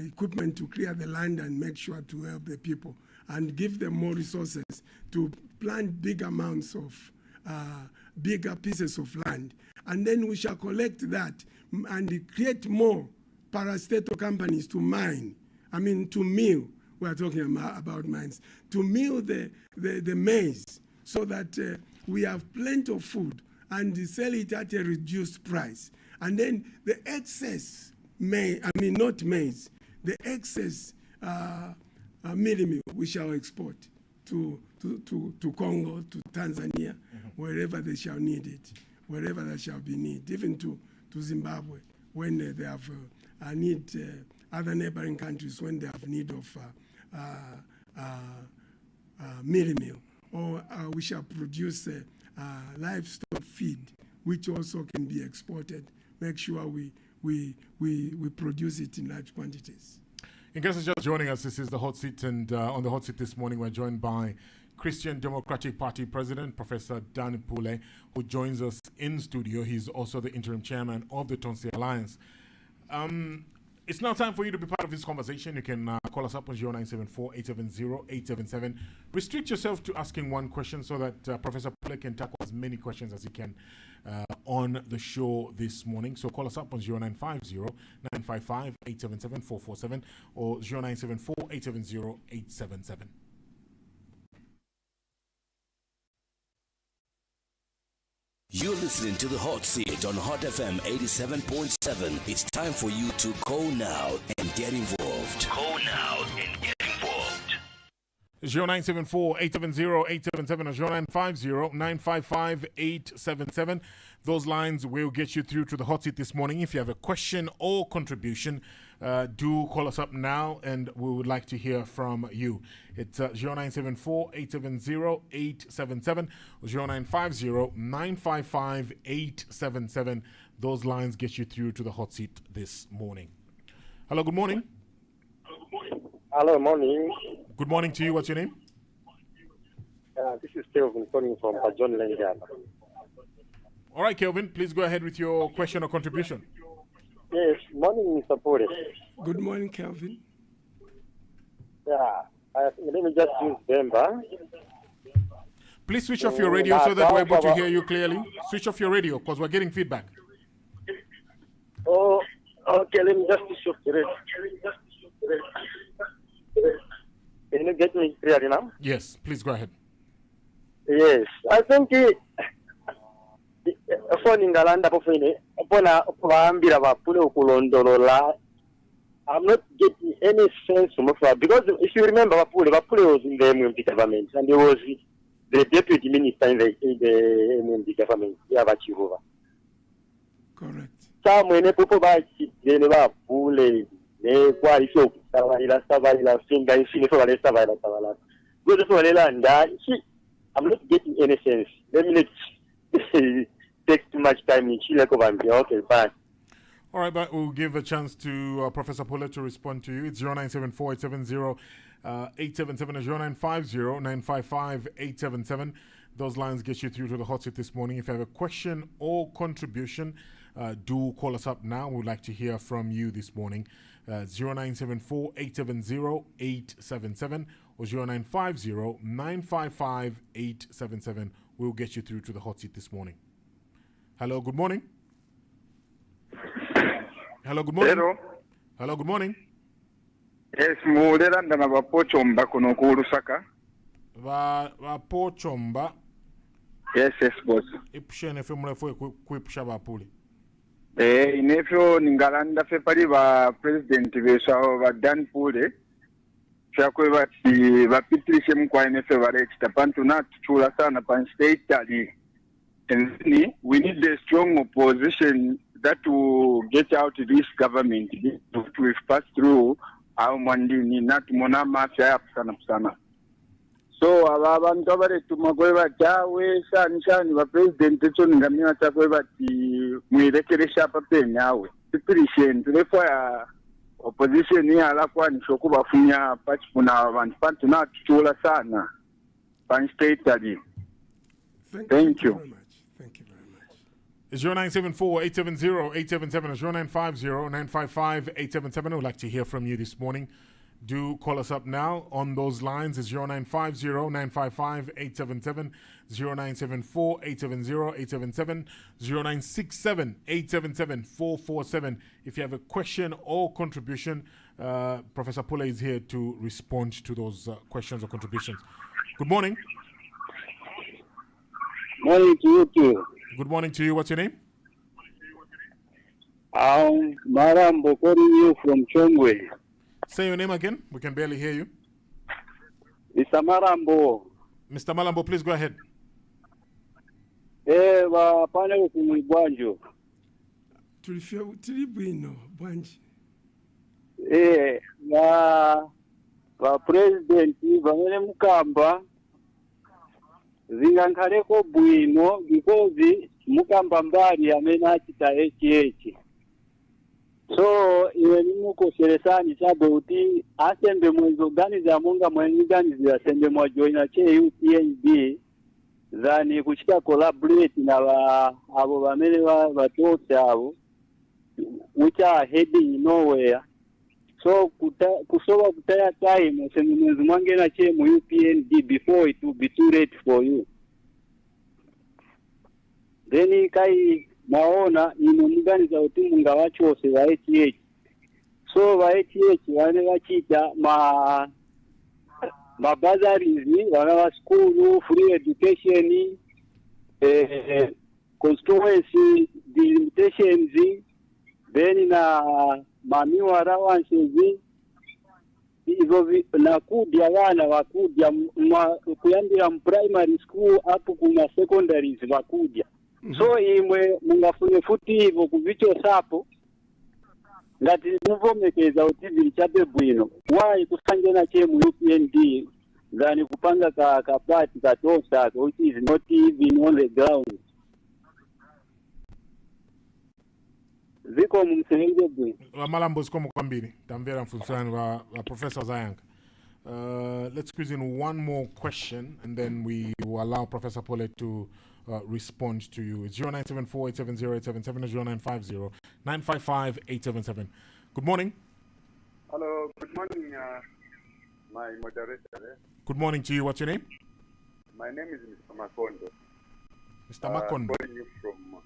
equipment to clear the land and make sure to help the people and give them more resources to plant big amounts of bigger pieces of land. And then we shall collect that and create more parastatal companies to mine, to mill. We are talking about mines, to mill the maize so that we have plenty of food and sell it at a reduced price. And then the excess not maize, the excess milling meal we shall export to Congo, to Tanzania, wherever they shall need it, wherever there shall be need, even to Zimbabwe when they have need, other neighboring countries when they have need of milling meal. Or we shall produce livestock feed, which also can be exported. Make sure we produce it in large quantities. In case you're just joining us, this is the Hot Seat, and on the Hot Seat this morning, we're joined by Christian Democratic Party President, Professor Dan Pule, who joins us in studio. He's also the interim chairman of the Tonsi Alliance. It's now time for you to be part of this conversation. You can call us up on 0974-870-877. Restrict yourself to asking one question so that Professor Pule can tackle as many questions as he can on the show this morning. So call us up on 0950-955-877-447 or 0974-870-877. You're listening to the Hot Seat on Hot FM 87.7. It's time for you to call now and get involved. Call now and get involved. 0974-870-877 or 0950-955-877. Those lines will get you through to the Hot Seat this morning. If you have a question or contribution, do call us up now and we would like to hear from you. It's 0974-870-877 or 0950-955-877. Those lines get you through to the Hot Seat this morning. Hello, good morning. Hello, morning. Good morning to you. What's your name? This is Kelvin calling from John Lengana. All right, Kelvin, please go ahead with your question or contribution. Yes, morning, Mr. Pole. Good morning, Kelvin. Yeah, let me just use Denver. Please switch off your radio so that we're able to hear you clearly. Switch off your radio because we're getting feedback. Oh, okay, let me just switch off the radio. Can you get me clearly now? Yes, please go ahead. Yes, I think phone ngalanda pofine pona vaambira vapule ukulondolola. I'm not getting any sense from it because if you remember vapule was in the MMD government and he was the deputy minister in the MMD government. Yavachirova. Correct. Samwene popo vachidene vapule ne kwaliso savalila finga insini for savala. Good for Lelanda. I'm not getting any sense. Let me not take too much time in Chile. Okay, fine. All right, but we'll give a chance to Professor Pule to respond to you. It's 0974 870 877 and 0950 955 877. Those lines get you through to the hot seat this morning. If you have a question or contribution, do call us up now. We'd like to hear from you this morning. 0974 870 877 or 0950 955 877. We'll get you through to the hot seat this morning. Hello, good morning. Hello, good morning. Hello. Hello, good morning. Yes, mulera ndana vapochomba kuno ku Lusaka. Vapochomba. Yes, boss. Ipshene fe mulefo kwipsha vapuli. Inefyo ningalanda fe pali va president besha va Dan Pule. Chakwe vati vapitirishe mkwa inefe varechita pantu na tuchula sana pan state ali. And we need a strong opposition that will get out this government that we've passed through our mandini not mona mafia sana. So abantu abaretuma kwe batawe shani ba president echo ningamira takwe bati mwirekeresha papenya awe situation therefore opposition ni alakwa ni shokubafunya pachifuna abantu pantu na tuchula sana pan state ali. Thank you. Thank you very much. It's 0974 870 877. It's 0950 955 877. We'd like to hear from you this morning. Do call us up now on those lines. It's 0950 955 877, 0974 870 877, 0967 877 447. If you have a question or contribution, Professor Pule is here to respond to those questions or contributions. Good morning. Morning to you too. Good morning to you. What's your name? Marambo calling you from Chongwe. Say your name again. We can barely hear you. Mr. Marambo. Mr. Malambo, please go ahead. Panel from Bwanjo. Tuli bwino bwanji. Va president vamene mukamba zingankhaleko bwino because mukamba mbali amene achita HH. So iwe nimukosheresani chabe kuti asembe mwezoganiza monga mwenyiganiza asembe mwajoina che UPNB zani kuchita collaborate na abo bamene batotse abo which are heading nowhere. So kusoba kutaya time asembe mwenzi mwangena che mu UPNB before it will be too late for you. Then kai naona inomuganiza kuti munga wachose wa HH. So wa HH wane wachita ma bazaries wana wa school free education constituency delimitations then na mamiwa allowances hizo na kudia wana wakudia kuyambira primary school hapo kuma secondaries wakudia. So imwe mungafune futi hivyo kuvicho sapo ngati muvomekeza utizili chape bwino why kusangena chemu UPND zani kupanga kapati katosa which is not even on the ground ziko mumsenge bwino Malambo ziko mkwambini tamvera mfunzani wa Professor Zayanga. Let's squeeze in one more question and then we will allow Professor Pule to respond to you. It's 0974 870 877 0950 955 877. Good morning. Hello, good morning, my moderator. Good morning to you. What's your name? My name is Mr. Makondo. Mr. Makondo. Calling you from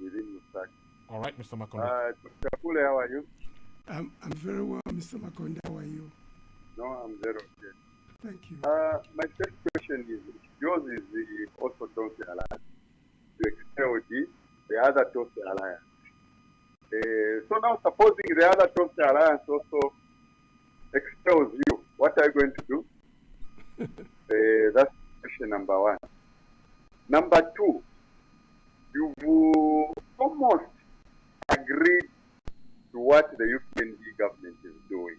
within Lusaka. All right, Mr. Makondo. Dr. Pule, how are you? I'm very well, Mr. Makonda. How are you? No, I'm very okay. Thank you. My first question is, yours is also don't allow to expel this the other Tose alliance. So now supposing the other Tose alliance also expels you, what are you going to do? That's question number one. Number two, you've almost agreed to what the UPND government is doing.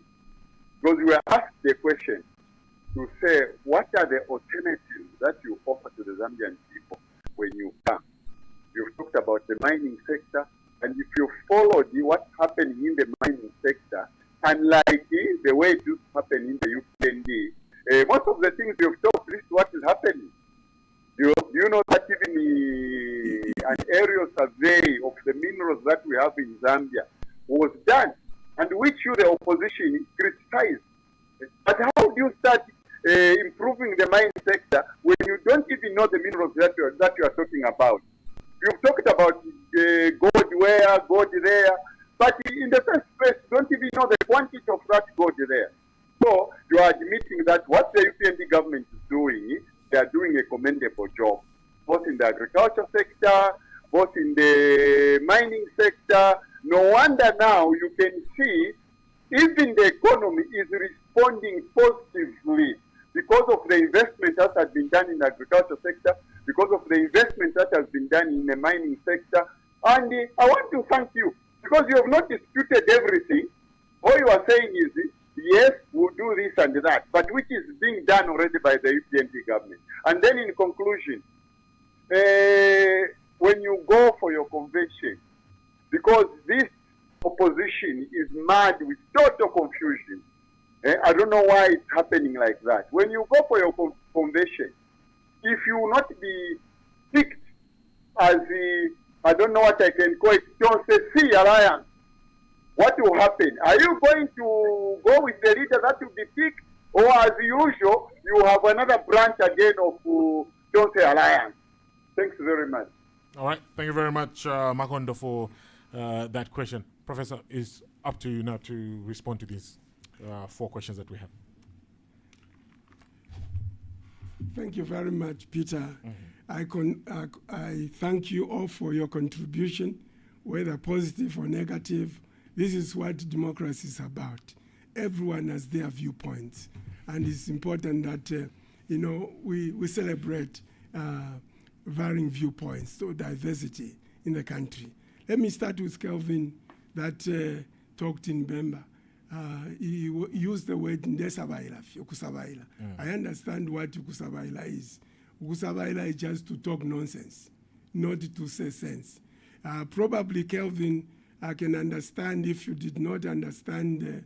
Because we were asked the question to say, what are the alternatives that you offer to the Zambian people when you come? You've talked about the mining sector, and if you followed what's happening in the mining sector, unlike the way it used to happen in the UPND, most of the things you've talked, this is what is happening. You know that even an aerial survey of the minerals that we have in Zambia was done, and which you, the opposition, criticized. But how do you start improving the mining sector when you don't even know the minerals that you are talking about? You've talked about gold where, gold there, but in the first place, you don't even know the quantity of that gold there. So you are admitting that what the UPND government is doing, they are doing a commendable job, both in the agriculture sector, both in the mining sector. No wonder now you can see even the economy is responding positively because of the investment that has been done in the agriculture sector, because of the investment that has been done in the mining sector. And I want to thank you because you have not disputed everything. All you are saying is, yes, we'll do this and that, but which is being done already by the UPND government. And then in conclusion, when you go for your convention, because this opposition is mad with total confusion, I don't know why it's happening like that. When you go for your convention, if you will not be picked as the, I don't know what I can call it, Pzee alliance, what will happen? Are you going to go with the leader that will be picked, or as usual, you have another branch again of Pzee alliance? Thanks very much. All right. Thank you very much, Makondo, for that question. Professor, it's up to you now to respond to these 4 questions that we have. Thank you very much, Peter. I thank you all for your contribution, whether positive or negative. This is what democracy is about. Everyone has their viewpoints, and it's important that we celebrate varying viewpoints, so diversity in the country. Let me start with Kelvin that talked in Bemba. He used the word ndesabaila, ukusabaila. I understand what ukusabaila is. Ukusabaila is just to talk nonsense, not to say sense. Probably Kelvin, I can understand if you did not understand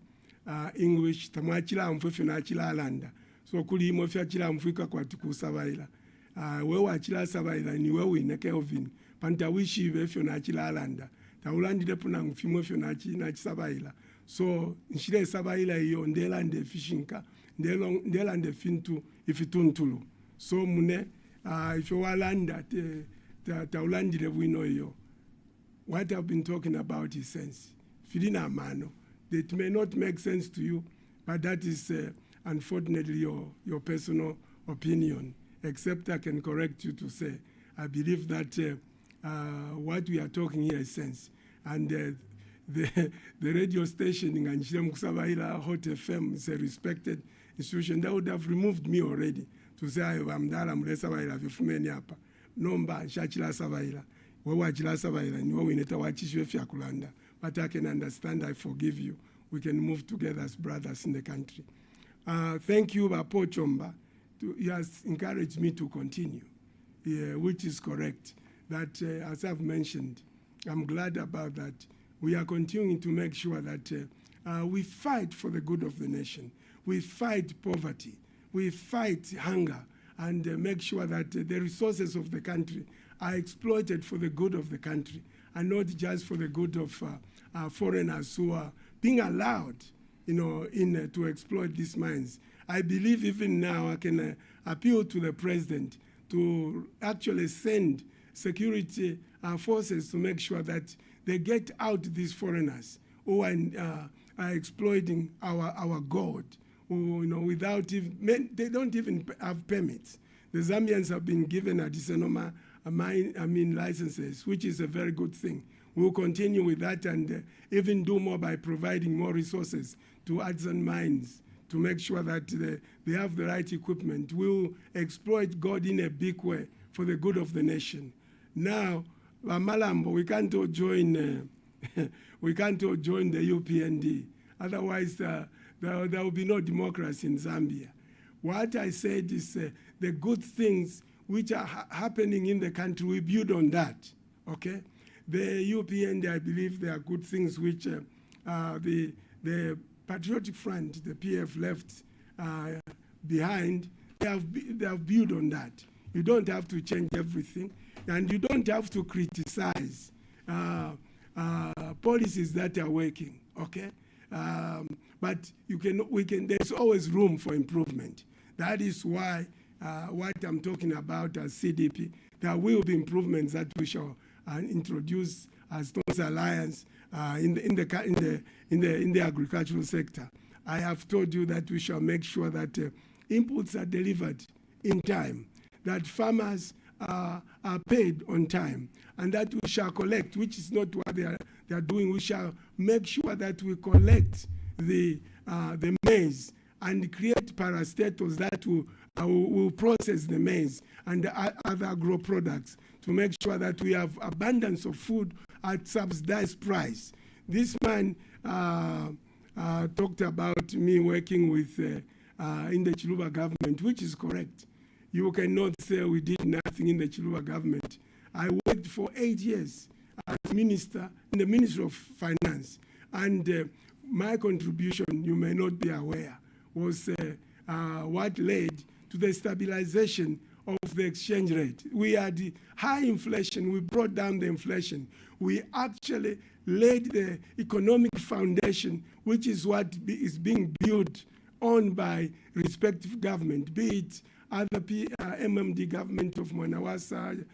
English. Tamachila amfufina achila alanda. So kuli imofya achila amfuika kwa tukusabaila. Wewe achila sabaila ni wewe ine Kelvin. Pantawishi vefyo na achila alanda. Taulandile puna ngufimo fyo na achisabaila. So nshile sabaila iyo ndelande fishinka. Ndelande fintu ifituntulu. So mune ifyo walanda taulandile wino iyo. What I've been talking about is sense. Filina mano. It may not make sense to you, but that is unfortunately your personal opinion. Except I can correct you to say, I believe that what we are talking here is sense. And the radio station in Anjilem Kusabaila Hot FM is a respected institution. That would have removed me already to say I'm Dara Mresabaila Vifumeni Apa. Nomba Shachila Sabaila. But I can understand, I forgive you. We can move together as brothers in the country. Thank you, Bapo Chomba. He has encouraged me to continue, which is correct. That, as I've mentioned, I'm glad about that. We are continuing to make sure that we fight for the good of the nation. We fight poverty. We fight hunger and make sure that the resources of the country are exploited for the good of the country and not just for the good of foreigners who are being allowed, to exploit these mines. I believe even now I can appeal to the president to actually send security forces to make sure that they get out these foreigners who are exploiting our gold, without even, they don't even have permits. The Zambians have been given a Disenoma licenses, which is a very good thing. We'll continue with that and even do more by providing more resources to artisan mines to make sure that they have the right equipment. We'll exploit God in a big way for the good of the nation. Now, Malambo, we can't all join. We can't all join the UPND. Otherwise, there will be no democracy in Zambia. What I said is the good things which are happening in the country, we build on that. Okay, the UPND, I believe there are good things which the Patriotic Front, the PF, left behind. They have built on that. You don't have to change everything, and you don't have to criticize policies that are working. Okay, but there's always room for improvement. That is why what I'm talking about as CDP, there will be improvements that we shall introduce as Stones Alliance in the agricultural sector. I have told you that we shall make sure that inputs are delivered in time, that farmers are paid on time, and that we shall collect, which is not what they are doing. We shall make sure that we collect the maize and create parastatals that will process the maize and the other agro products to make sure that we have abundance of food at subsidized price. This man talked about me working with in the Chiluba government, which is correct. You cannot say we did nothing in the Chiluba government. I worked for 8 years as minister in the Ministry of Finance, and my contribution, you may not be aware, was what led to the stabilization of the exchange rate. We had high inflation. We brought down the inflation. We actually laid the economic foundation, which is what is being built on by respective government, be it other MMD government of Mwanawasa,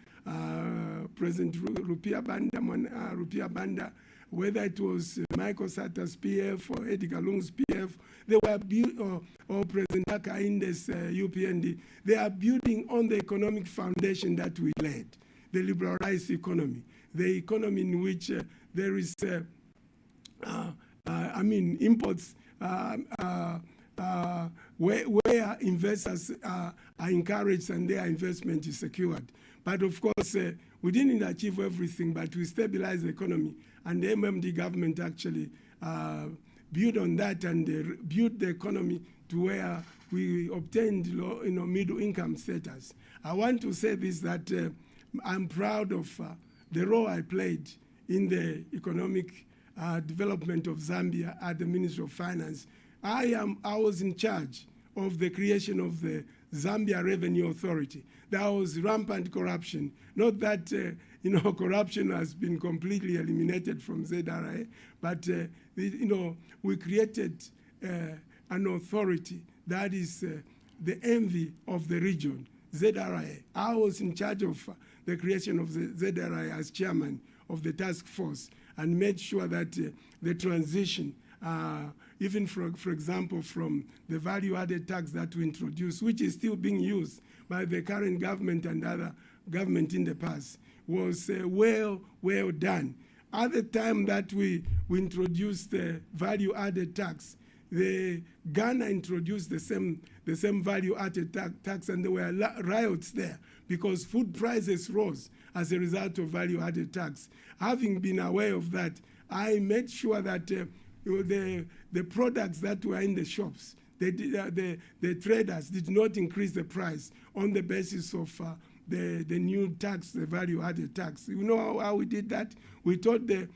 President Rupia Banda, whether it was Michael Sata's PF or Eddie Galung's PF, they were built, or President Hakainde's UPND, they are building on the economic foundation that we laid, the liberalized economy, the economy in which there is, imports, where investors are encouraged and their investment is secured. But of course, we didn't achieve everything, but we stabilized the economy. And the MMD government actually built on that and built the economy to where we obtained middle income status. I want to say this, that I'm proud of the role I played in the economic development of Zambia at the Ministry of Finance. I was in charge of the creation of the Zambia Revenue Authority. There was rampant corruption. Not that corruption has been completely eliminated from ZRA, but we created an authority that is the envy of the region, ZRA. I was in charge of the creation of the ZRA as chairman of the task force, and made sure that the transition, even for example, from the value-added tax that we introduced, which is still being used by the current government and other government in the past, was well done. At the time that we introduced the value-added tax, the Ghana introduced the same value-added tax, and there were riots there because food prices rose as a result of value-added tax. Having been aware of that, I made sure that the products that were in the shops, the traders did not increase the price on the basis of the new tax, the value-added tax. You know how we did that? We told the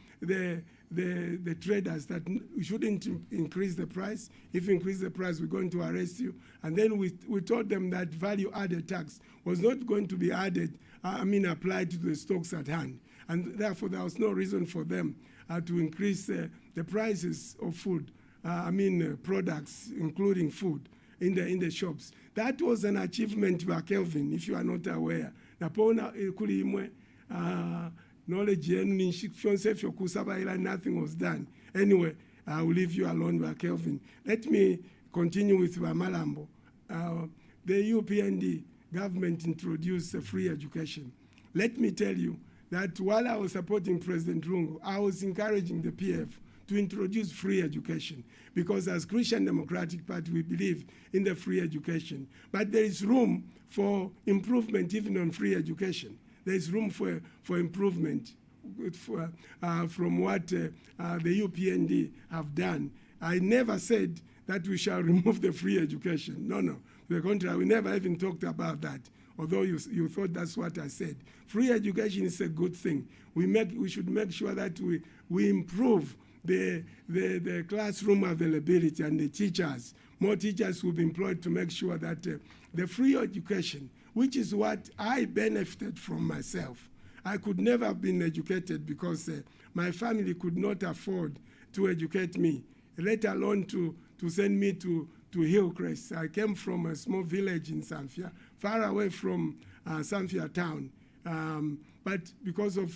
traders that we shouldn't increase the price. If you increase the price, we're going to arrest you. And then we told them that value-added tax was not going to be applied to the stocks at hand. And therefore, there was no reason for them to increase the prices of food, products, including food, in the shops. That was an achievement by Kelvin, if you are not aware. Knowledge, nothing was done. Anyway, I will leave you alone by Kelvin. Let me continue with Malambo. The UPND government introduced free education. let me tell you that while I was supporting President Lungu, I was encouraging the PF to introduce free education, because as Christian Democratic Party, we believe in the free education. But there is room for improvement even on free education. There is room for improvement from what the UPND have done. I never said that we shall remove the free education. No. To the contrary, we never even talked about that, although you thought that's what I said. Free education is a good thing. We should make sure that we improve the classroom availability and the teachers. More teachers will be employed to make sure that the free education, which is what I benefited from myself. I could never have been educated because my family could not afford to educate me, let alone to send me to Hillcrest. I came from a small village in Samfya, far away from Samfya town. But because of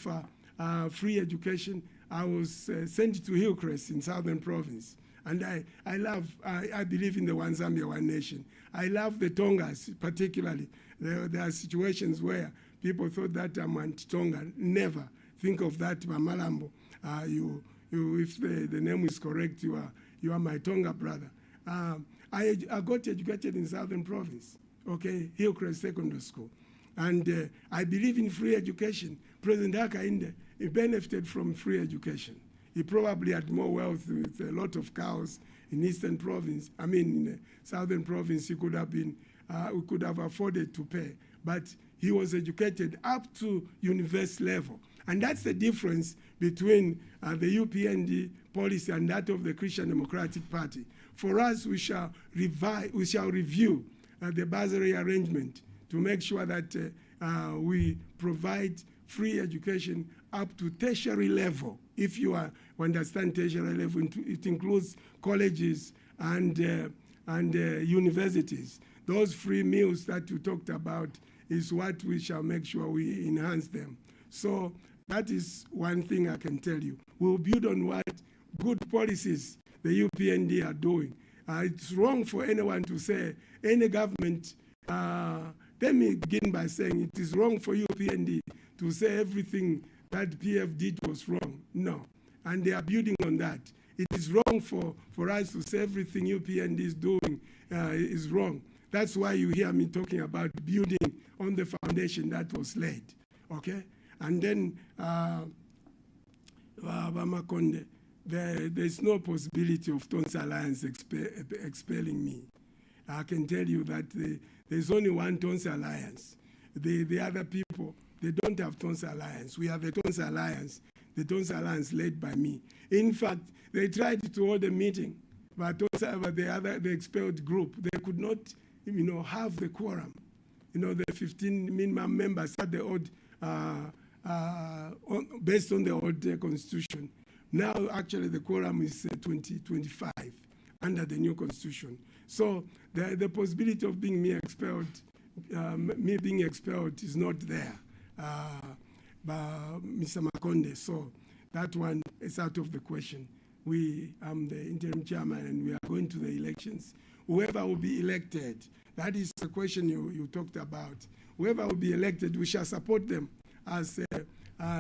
free education, I was sent to Hillcrest in Southern Province. And I believe in the One Zambia, One Nation. I love the Tongas particularly. There are situations where people thought that I'm anti-Tonga. Never think of that, Mamalambo. If the name is correct, you are my Tonga brother. I got educated in Southern Province, okay, Hillcrest Secondary School. And I believe in free education. President Hakainde, he benefited from free education. He probably had more wealth with a lot of cows in Eastern Province. I mean, in the Southern Province, he could have been, we could have afforded to pay. But he was educated up to university level. And that's the difference between the UPND policy and that of the Christian Democratic Party. For us, we shall review the bursary arrangement to make sure that we provide free education up to tertiary level. If you understand tertiary level, it includes colleges and universities. Those free meals that you talked about is what we shall make sure we enhance them. So that is one thing I can tell you. We'll build on what good policies the UPND are doing. It's wrong for anyone to say, any government, let me begin by saying it is wrong for UPND to say everything that PF did was wrong. No. And they are building on that. It is wrong for us to say everything UPND is doing is wrong. That's why you hear me talking about building on the foundation that was laid. Okay? And then, Bamakonde, there's no possibility of Tonsa Alliance expelling me. I can tell you that there's only one Tonsa Alliance. The other people, they don't have Tonsa Alliance. We have a Tonsa Alliance, the Tonsa Alliance led by me. In fact, they tried to hold a meeting, but the expelled group, they could not, have the quorum. The 15 minimum members had the old, based on the old constitution. Now, actually, the quorum is 25 under the new constitution. So the possibility of being me being expelled is not there, Mr. Makonde. So that one is out of the question. I'm the interim chairman, and we are going to the elections. Whoever will be elected, that is the question you talked about. Whoever will be elected, we shall support them as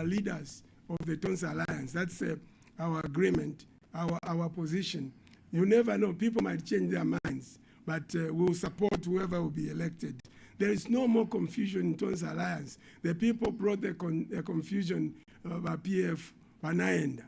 leaders of the Tonsa Alliance. That's our agreement, our position. You never know, people might change their minds, but we'll support whoever will be elected. There is no more confusion in Tonsa Alliance. The people brought the confusion by PF Panaenda.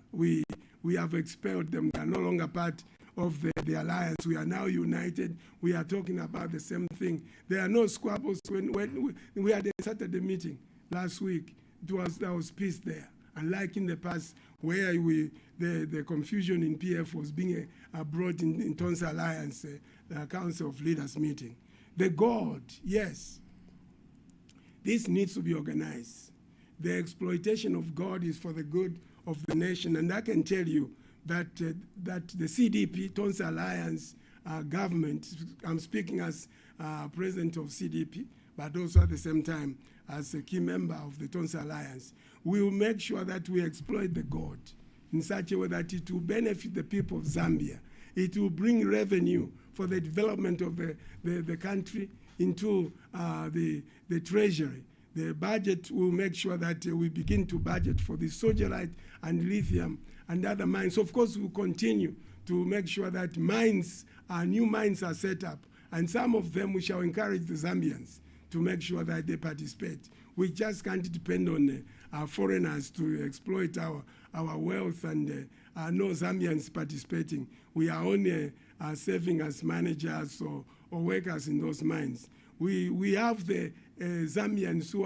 We have expelled them. They are no longer part of the alliance. We are now united. We are talking about the same thing. There are no squabbles. When we had a Saturday meeting last week, there was peace there. Unlike in the past, where the confusion in PF was being brought in Tonsa Alliance, the Council of Leaders meeting. The God, yes, this needs to be organized. The exploitation of God is for the good of the nation, and I can tell you that the CDP, Tonsa Alliance government, I'm speaking as president of CDP, but also at the same time as a key member of the Tonsa Alliance, we will make sure that we exploit the God in such a way that it will benefit the people of Zambia. It will bring revenue for the development of the country into the treasury. The budget will make sure that we begin to budget for the sodalite and lithium and other mines. Of course, we'll continue to make sure that new mines are set up, and some of them we shall encourage the Zambians to make sure that they participate. We just can't depend on foreigners to exploit our wealth and no Zambians participating. We are only serving as managers or workers in those mines. We have the Zambians who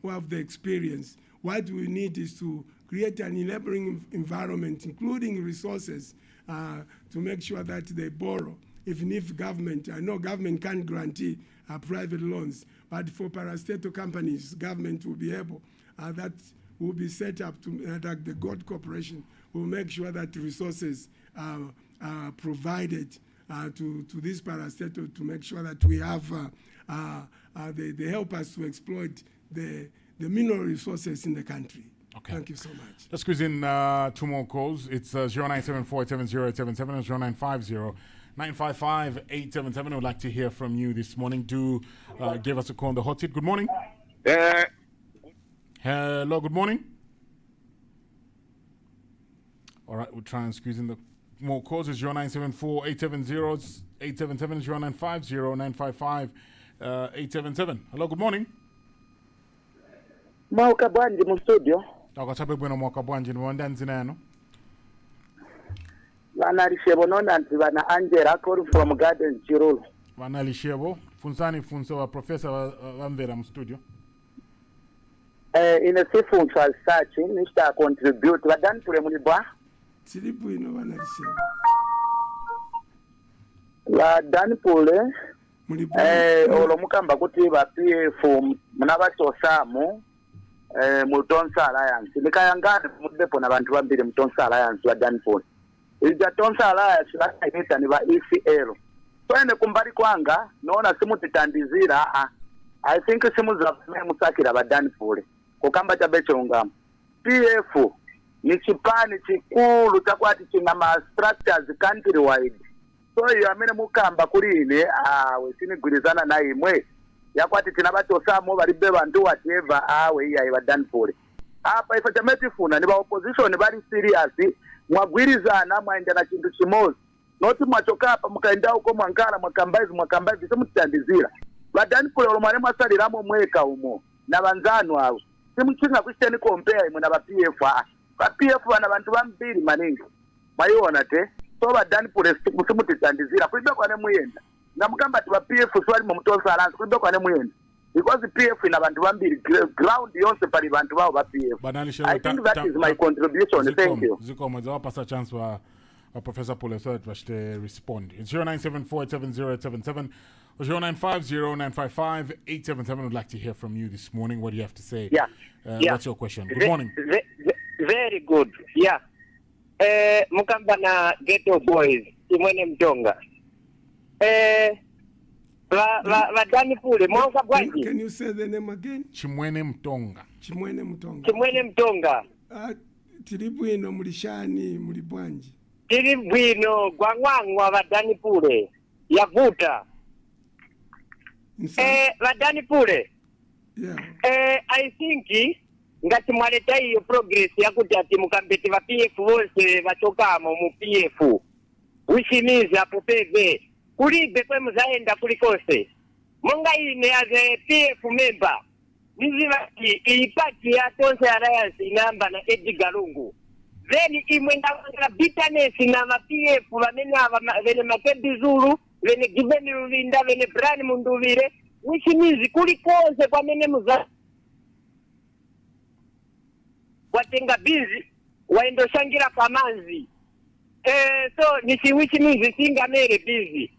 have the experience. What we need is to create an enabling environment, including resources, to make sure that they borrow. Even if I know government can't guarantee private loans, but for parastatal companies, government will be able, that will be set up to, like the Gold Corporation, will make sure that resources are provided to this parastatal to make sure that we have, they help us to exploit the mineral resources in the country. Okay. Thank you so much. Let's squeeze in 2 more calls. It's 0974-870-877 and 0950-955-877. We'd like to hear from you this morning. Do give us a call on the hot seat. Good morning. Hello, good morning. All right, we'll try and squeeze in the more calls. It's 0974-870-877, 0950-955-877. Hello, good morning. Mwaka bwanji mu studio. Akachape bwino mwaka bwanji mwanda nzinano. Vana lishebo nonanzi vana Angela call from Garden Chirulu. Vana lishebo funso wa professor wa Mvera mu studio. In a sifunso as such Mr. contribute vadani tule mulibwa. Silipu ino vana lishebo. Vadani pule olomukamba kuti va PF munavatosamu Mutonsa Alliance. Nikayangana mudepo na bantu bambiri Mutonsa Alliance wa Danford. Ija Tonsa Alliance lakainita ni ba ECL. So ene kumbali kwanga naona simu titandizira I think simu za musakira ba Danford. Kukamba chabeche ungama. PF ni chipani chikulu chakwati china ma structures country wide. So iyo amene mukamba kuline wesini gwirizana na imwe. Yakwati tinabatosamu balibe bantu whatever iya Danford. Apa ifa chametifuna ni ba opposition bali serious mwagwirizana mwaenda na chintu chimozi. Noti mwachoka apa mukaenda uko mwankala mwakambaizi semutandizira. Ba Danford olomane masaliramo mweka umo na banzanu abo. Simuchinga kushiteni compare imwe na ba PF. Ba PF bana bantu bambiri maningi. Mayona te. So ba Danford semutandizira kulibe kwane muyenda. Namukamba ati ba PF swali mu Mutonsa Alliance kulibe kwane muyenda. Because PF ina bantu bambiri ground yonse pali bantu bao ba PF. I think that is my contribution. Thank you. Ziko mwaza pasa chance wa Professor Pule so that washte respond. It's 0974-870-877 or 0950-955-877. Would like to hear from you this morning. What do you have to say? Yeah. What's your question? Good morning. Very good. Yeah. Mukamba na Ghetto Boys imwene Mtonga. Vadani Pule mwaka bwanji. Can you say the name again? Chimwene Mtonga. Chimwene Mtonga. Chimwene Mtonga. Tilibwino mulishani mulibwanji. Tilibwino gwangwangwa Vadani Pule yavuta. Vadani Pule. Yeah. I think ngati mwaleta hiyo progress yakuti ati mukambeti va PF wose vatokamo mu PF. Which means apopeve kulibe kwe muzaenda kulikose. Monga ine as a PF member. Niziva ipati ya Tonsa Alliance inamba na Edgar Lungu. Then imwenda bitterness na ma PF vamene vene Makebi Zulu, vene Given Lulinda, vene Brian Munduvire. Which means kulikose kwa mene muza watenga busy waendo shangira pamanzi. So nisi which means singa mere busy.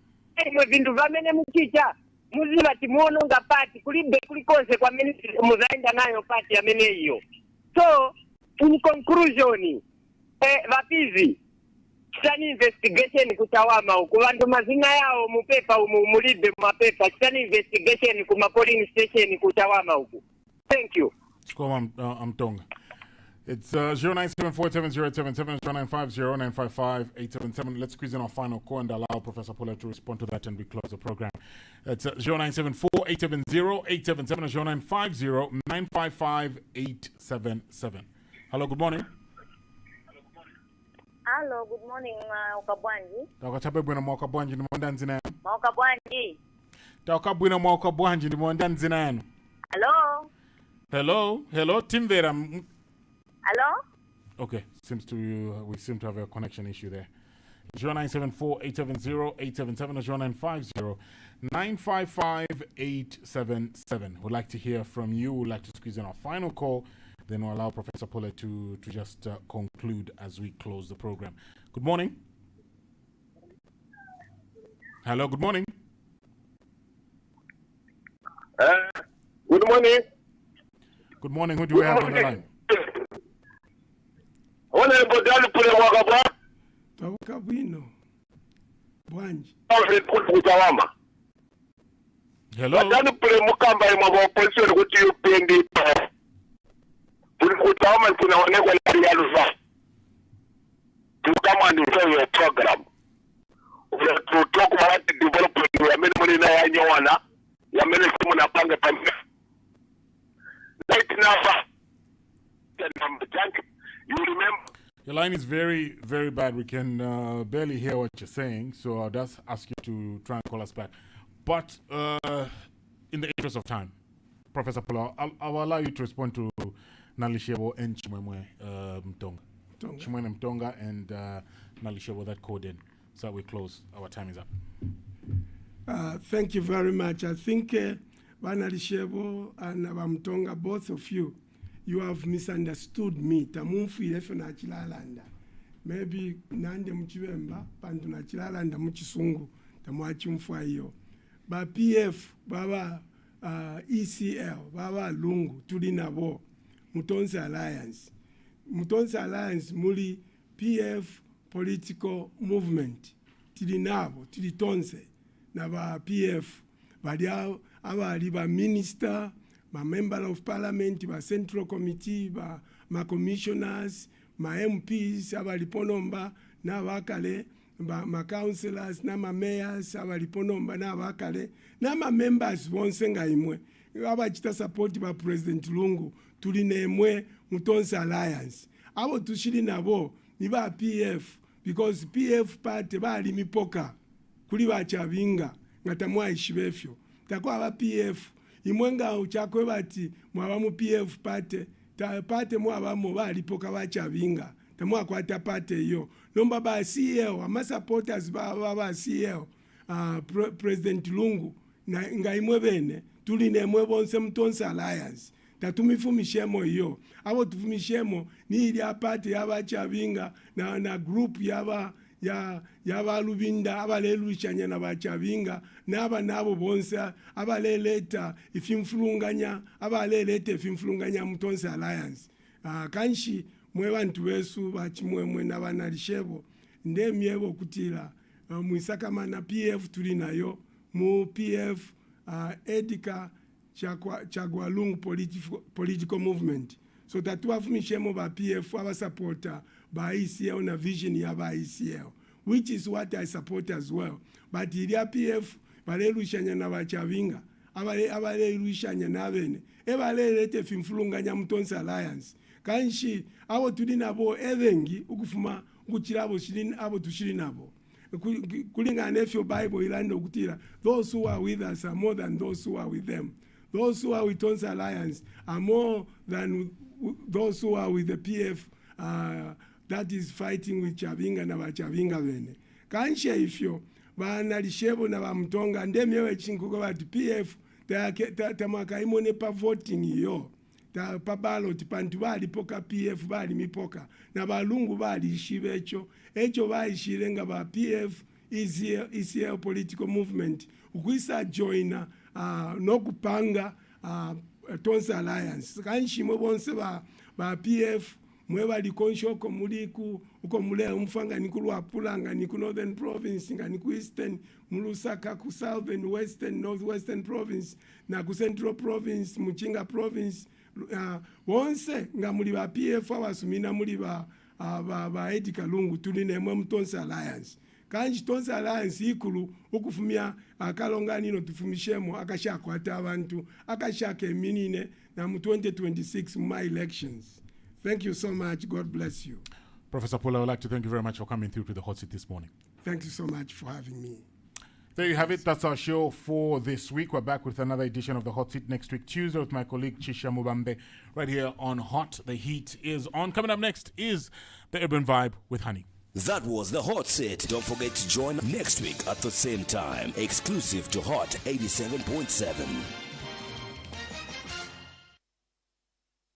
Mwe vindu vamene mukicha muziva timuononga pati kulibe kulikose kwa mene muzaenda nayo pati ya mene hiyo. So in conclusion vapizi chitani investigation kutawama huko vandu mazina yao mupepa mulibe mapepa chitani investigation kuma polling station kutawama huko. Thank you. Sikoma Mtonga. It's 0974-70877, 0950-955-877. Let's squeeze in our final call and allow Professor Paula to respond to that and we close the program. It's 0974-870-877, 0950-955-877. Hello, good morning. Hello, good morning, Ukabwanji. Takachabwe na mwaka bwanji ni mwandanzi na yanu. Ukabwanji. Takachabwe na mwaka bwanji ni mwandanzi na yanu. Hello. Hello, Timvera. Hello? Okay, we seem to have a connection issue there. 0974-870-877 0955-877. We'd like to hear from you. We'd like to squeeze in our final call. Then we'll allow Professor Paula to just conclude as we close the program. Good morning. Hello, good morning. Good morning. Good morning. Who do we have on the line? Hello. To come and refer your program. To talk about the development, we are many money na yanyoana, ya many simuna panga panga. Right now, you remember? Your line is very, very bad. We can barely hear what you're saying, so I'll just ask you to try and call us back. But in the interest of time, Professor Paula, I'll allow you to respond to Nalishebo and Chimwemwe Mtonga. Chimwemwe Mtonga and Nalishebo, that code in. So we close. Our time is up. Thank you very much. I think Nalishebo and Mtonga, both of you, you have misunderstood me. Tamufu ilefe na chilalanda. Maybe nande mchibemba, pandu na chilalanda mchisungu, tamuachi mfwa iyo. Ba PF, baba ECL, baba lungu, tulinabo, Mutonse Alliance. Mutonse Alliance muli PF political movement. Tilinabo, tilitonse, na ba PF, badiao, abali ba minister, ma member of parliament, ba central committee, ma commissioners, ma MPs, abaliponomba, na wakale, ma councillors, na ma mayors, abaliponomba, na wakale, na ma members bonsenga imwe. Abachita support ba President Lungu, tulinemwe Mutonse Alliance. Abo tushili nabo, ni ba PF, because PF party bali mipoka, kuli bachavinga, ngatamwa ishibefyo. Takwa ba PF, imwenga uchakwe bati mwabamu PF pate pate mwabamu balipoka bachavinga tamwa kwata pate yo nomba ba CEO ama supporters ba CEO President Lungu na ngaimwe bene tuli nemwe bonse Mutonse Alliance tatumifumishemo yo abo tufumishemo ni ili apate yabachavinga na group yaba lubinda abalelwishanya na bachavinga naba nabo bonse abaleleta ifimfulunganya Mutonse Alliance kanshi mwe bantu besu bachimwemwe nabanalishebo ndemyebo kutila mwisakamana PF tuli nayo mu PF Edika Chagwalung political movement so tatuwafumishemo ba PF abasupporter by ECL na vision ya by ECL, which is what I support as well. But ilia PF balelushanya na bachavinga abalelushanya na bene ebalelete fimfulunganya Mutonse Alliance kanshi abo tuli nabo evengi ukufuma ukuchirabo shilini abo tushili nabo kulingana efyo Bible ilando kutira those who are with us are more than those who are with them. Those who are with Mutonse Alliance are more than those who are with the PF that is fighting with Chavinga na bachavinga bene. Kanshe ifyo banalishebo na bamtonga ndemyewe chinkuko bati PF tamaka imone pa voting yo ta pabalo tipantu bali poka PF bali mipoka na balungu bali ishibecho echo baishirenga ba PF ECL political movement ukwisa joina no kupanga Mutonse Alliance kanshi mwe bonse ba PF mwe bali konshoko muliku uko mule umfanga nikulwa pulanga niku Northern Province nga niku Eastern mulusaka ku Southern Western Northwestern Province na ku Central Province Muchinga Province bonse nga muli ba PF abasumina muli ba Edi Kalungu tuli nemwe Mutonsa Alliance kanji Tonsa Alliance ikulu okufumya akalonganino tufumishemo akashakwata abantu akashaka eminine na mu 2026 my elections. Thank you so much. God bless you. Professor Pula, I would like to thank you very much for coming through to the hot seat this morning. Thank you so much for having me. There you have it. That's our show for this week. We're back with another edition of the Hot Seat next week, Tuesday, with my colleague Chisha Mubambe, right here on Hot. The heat is on. Coming up next is the Urban Vibe with Honey. That was the Hot Seat. Don't forget to join next week at the same time, exclusive to Hot 87.7.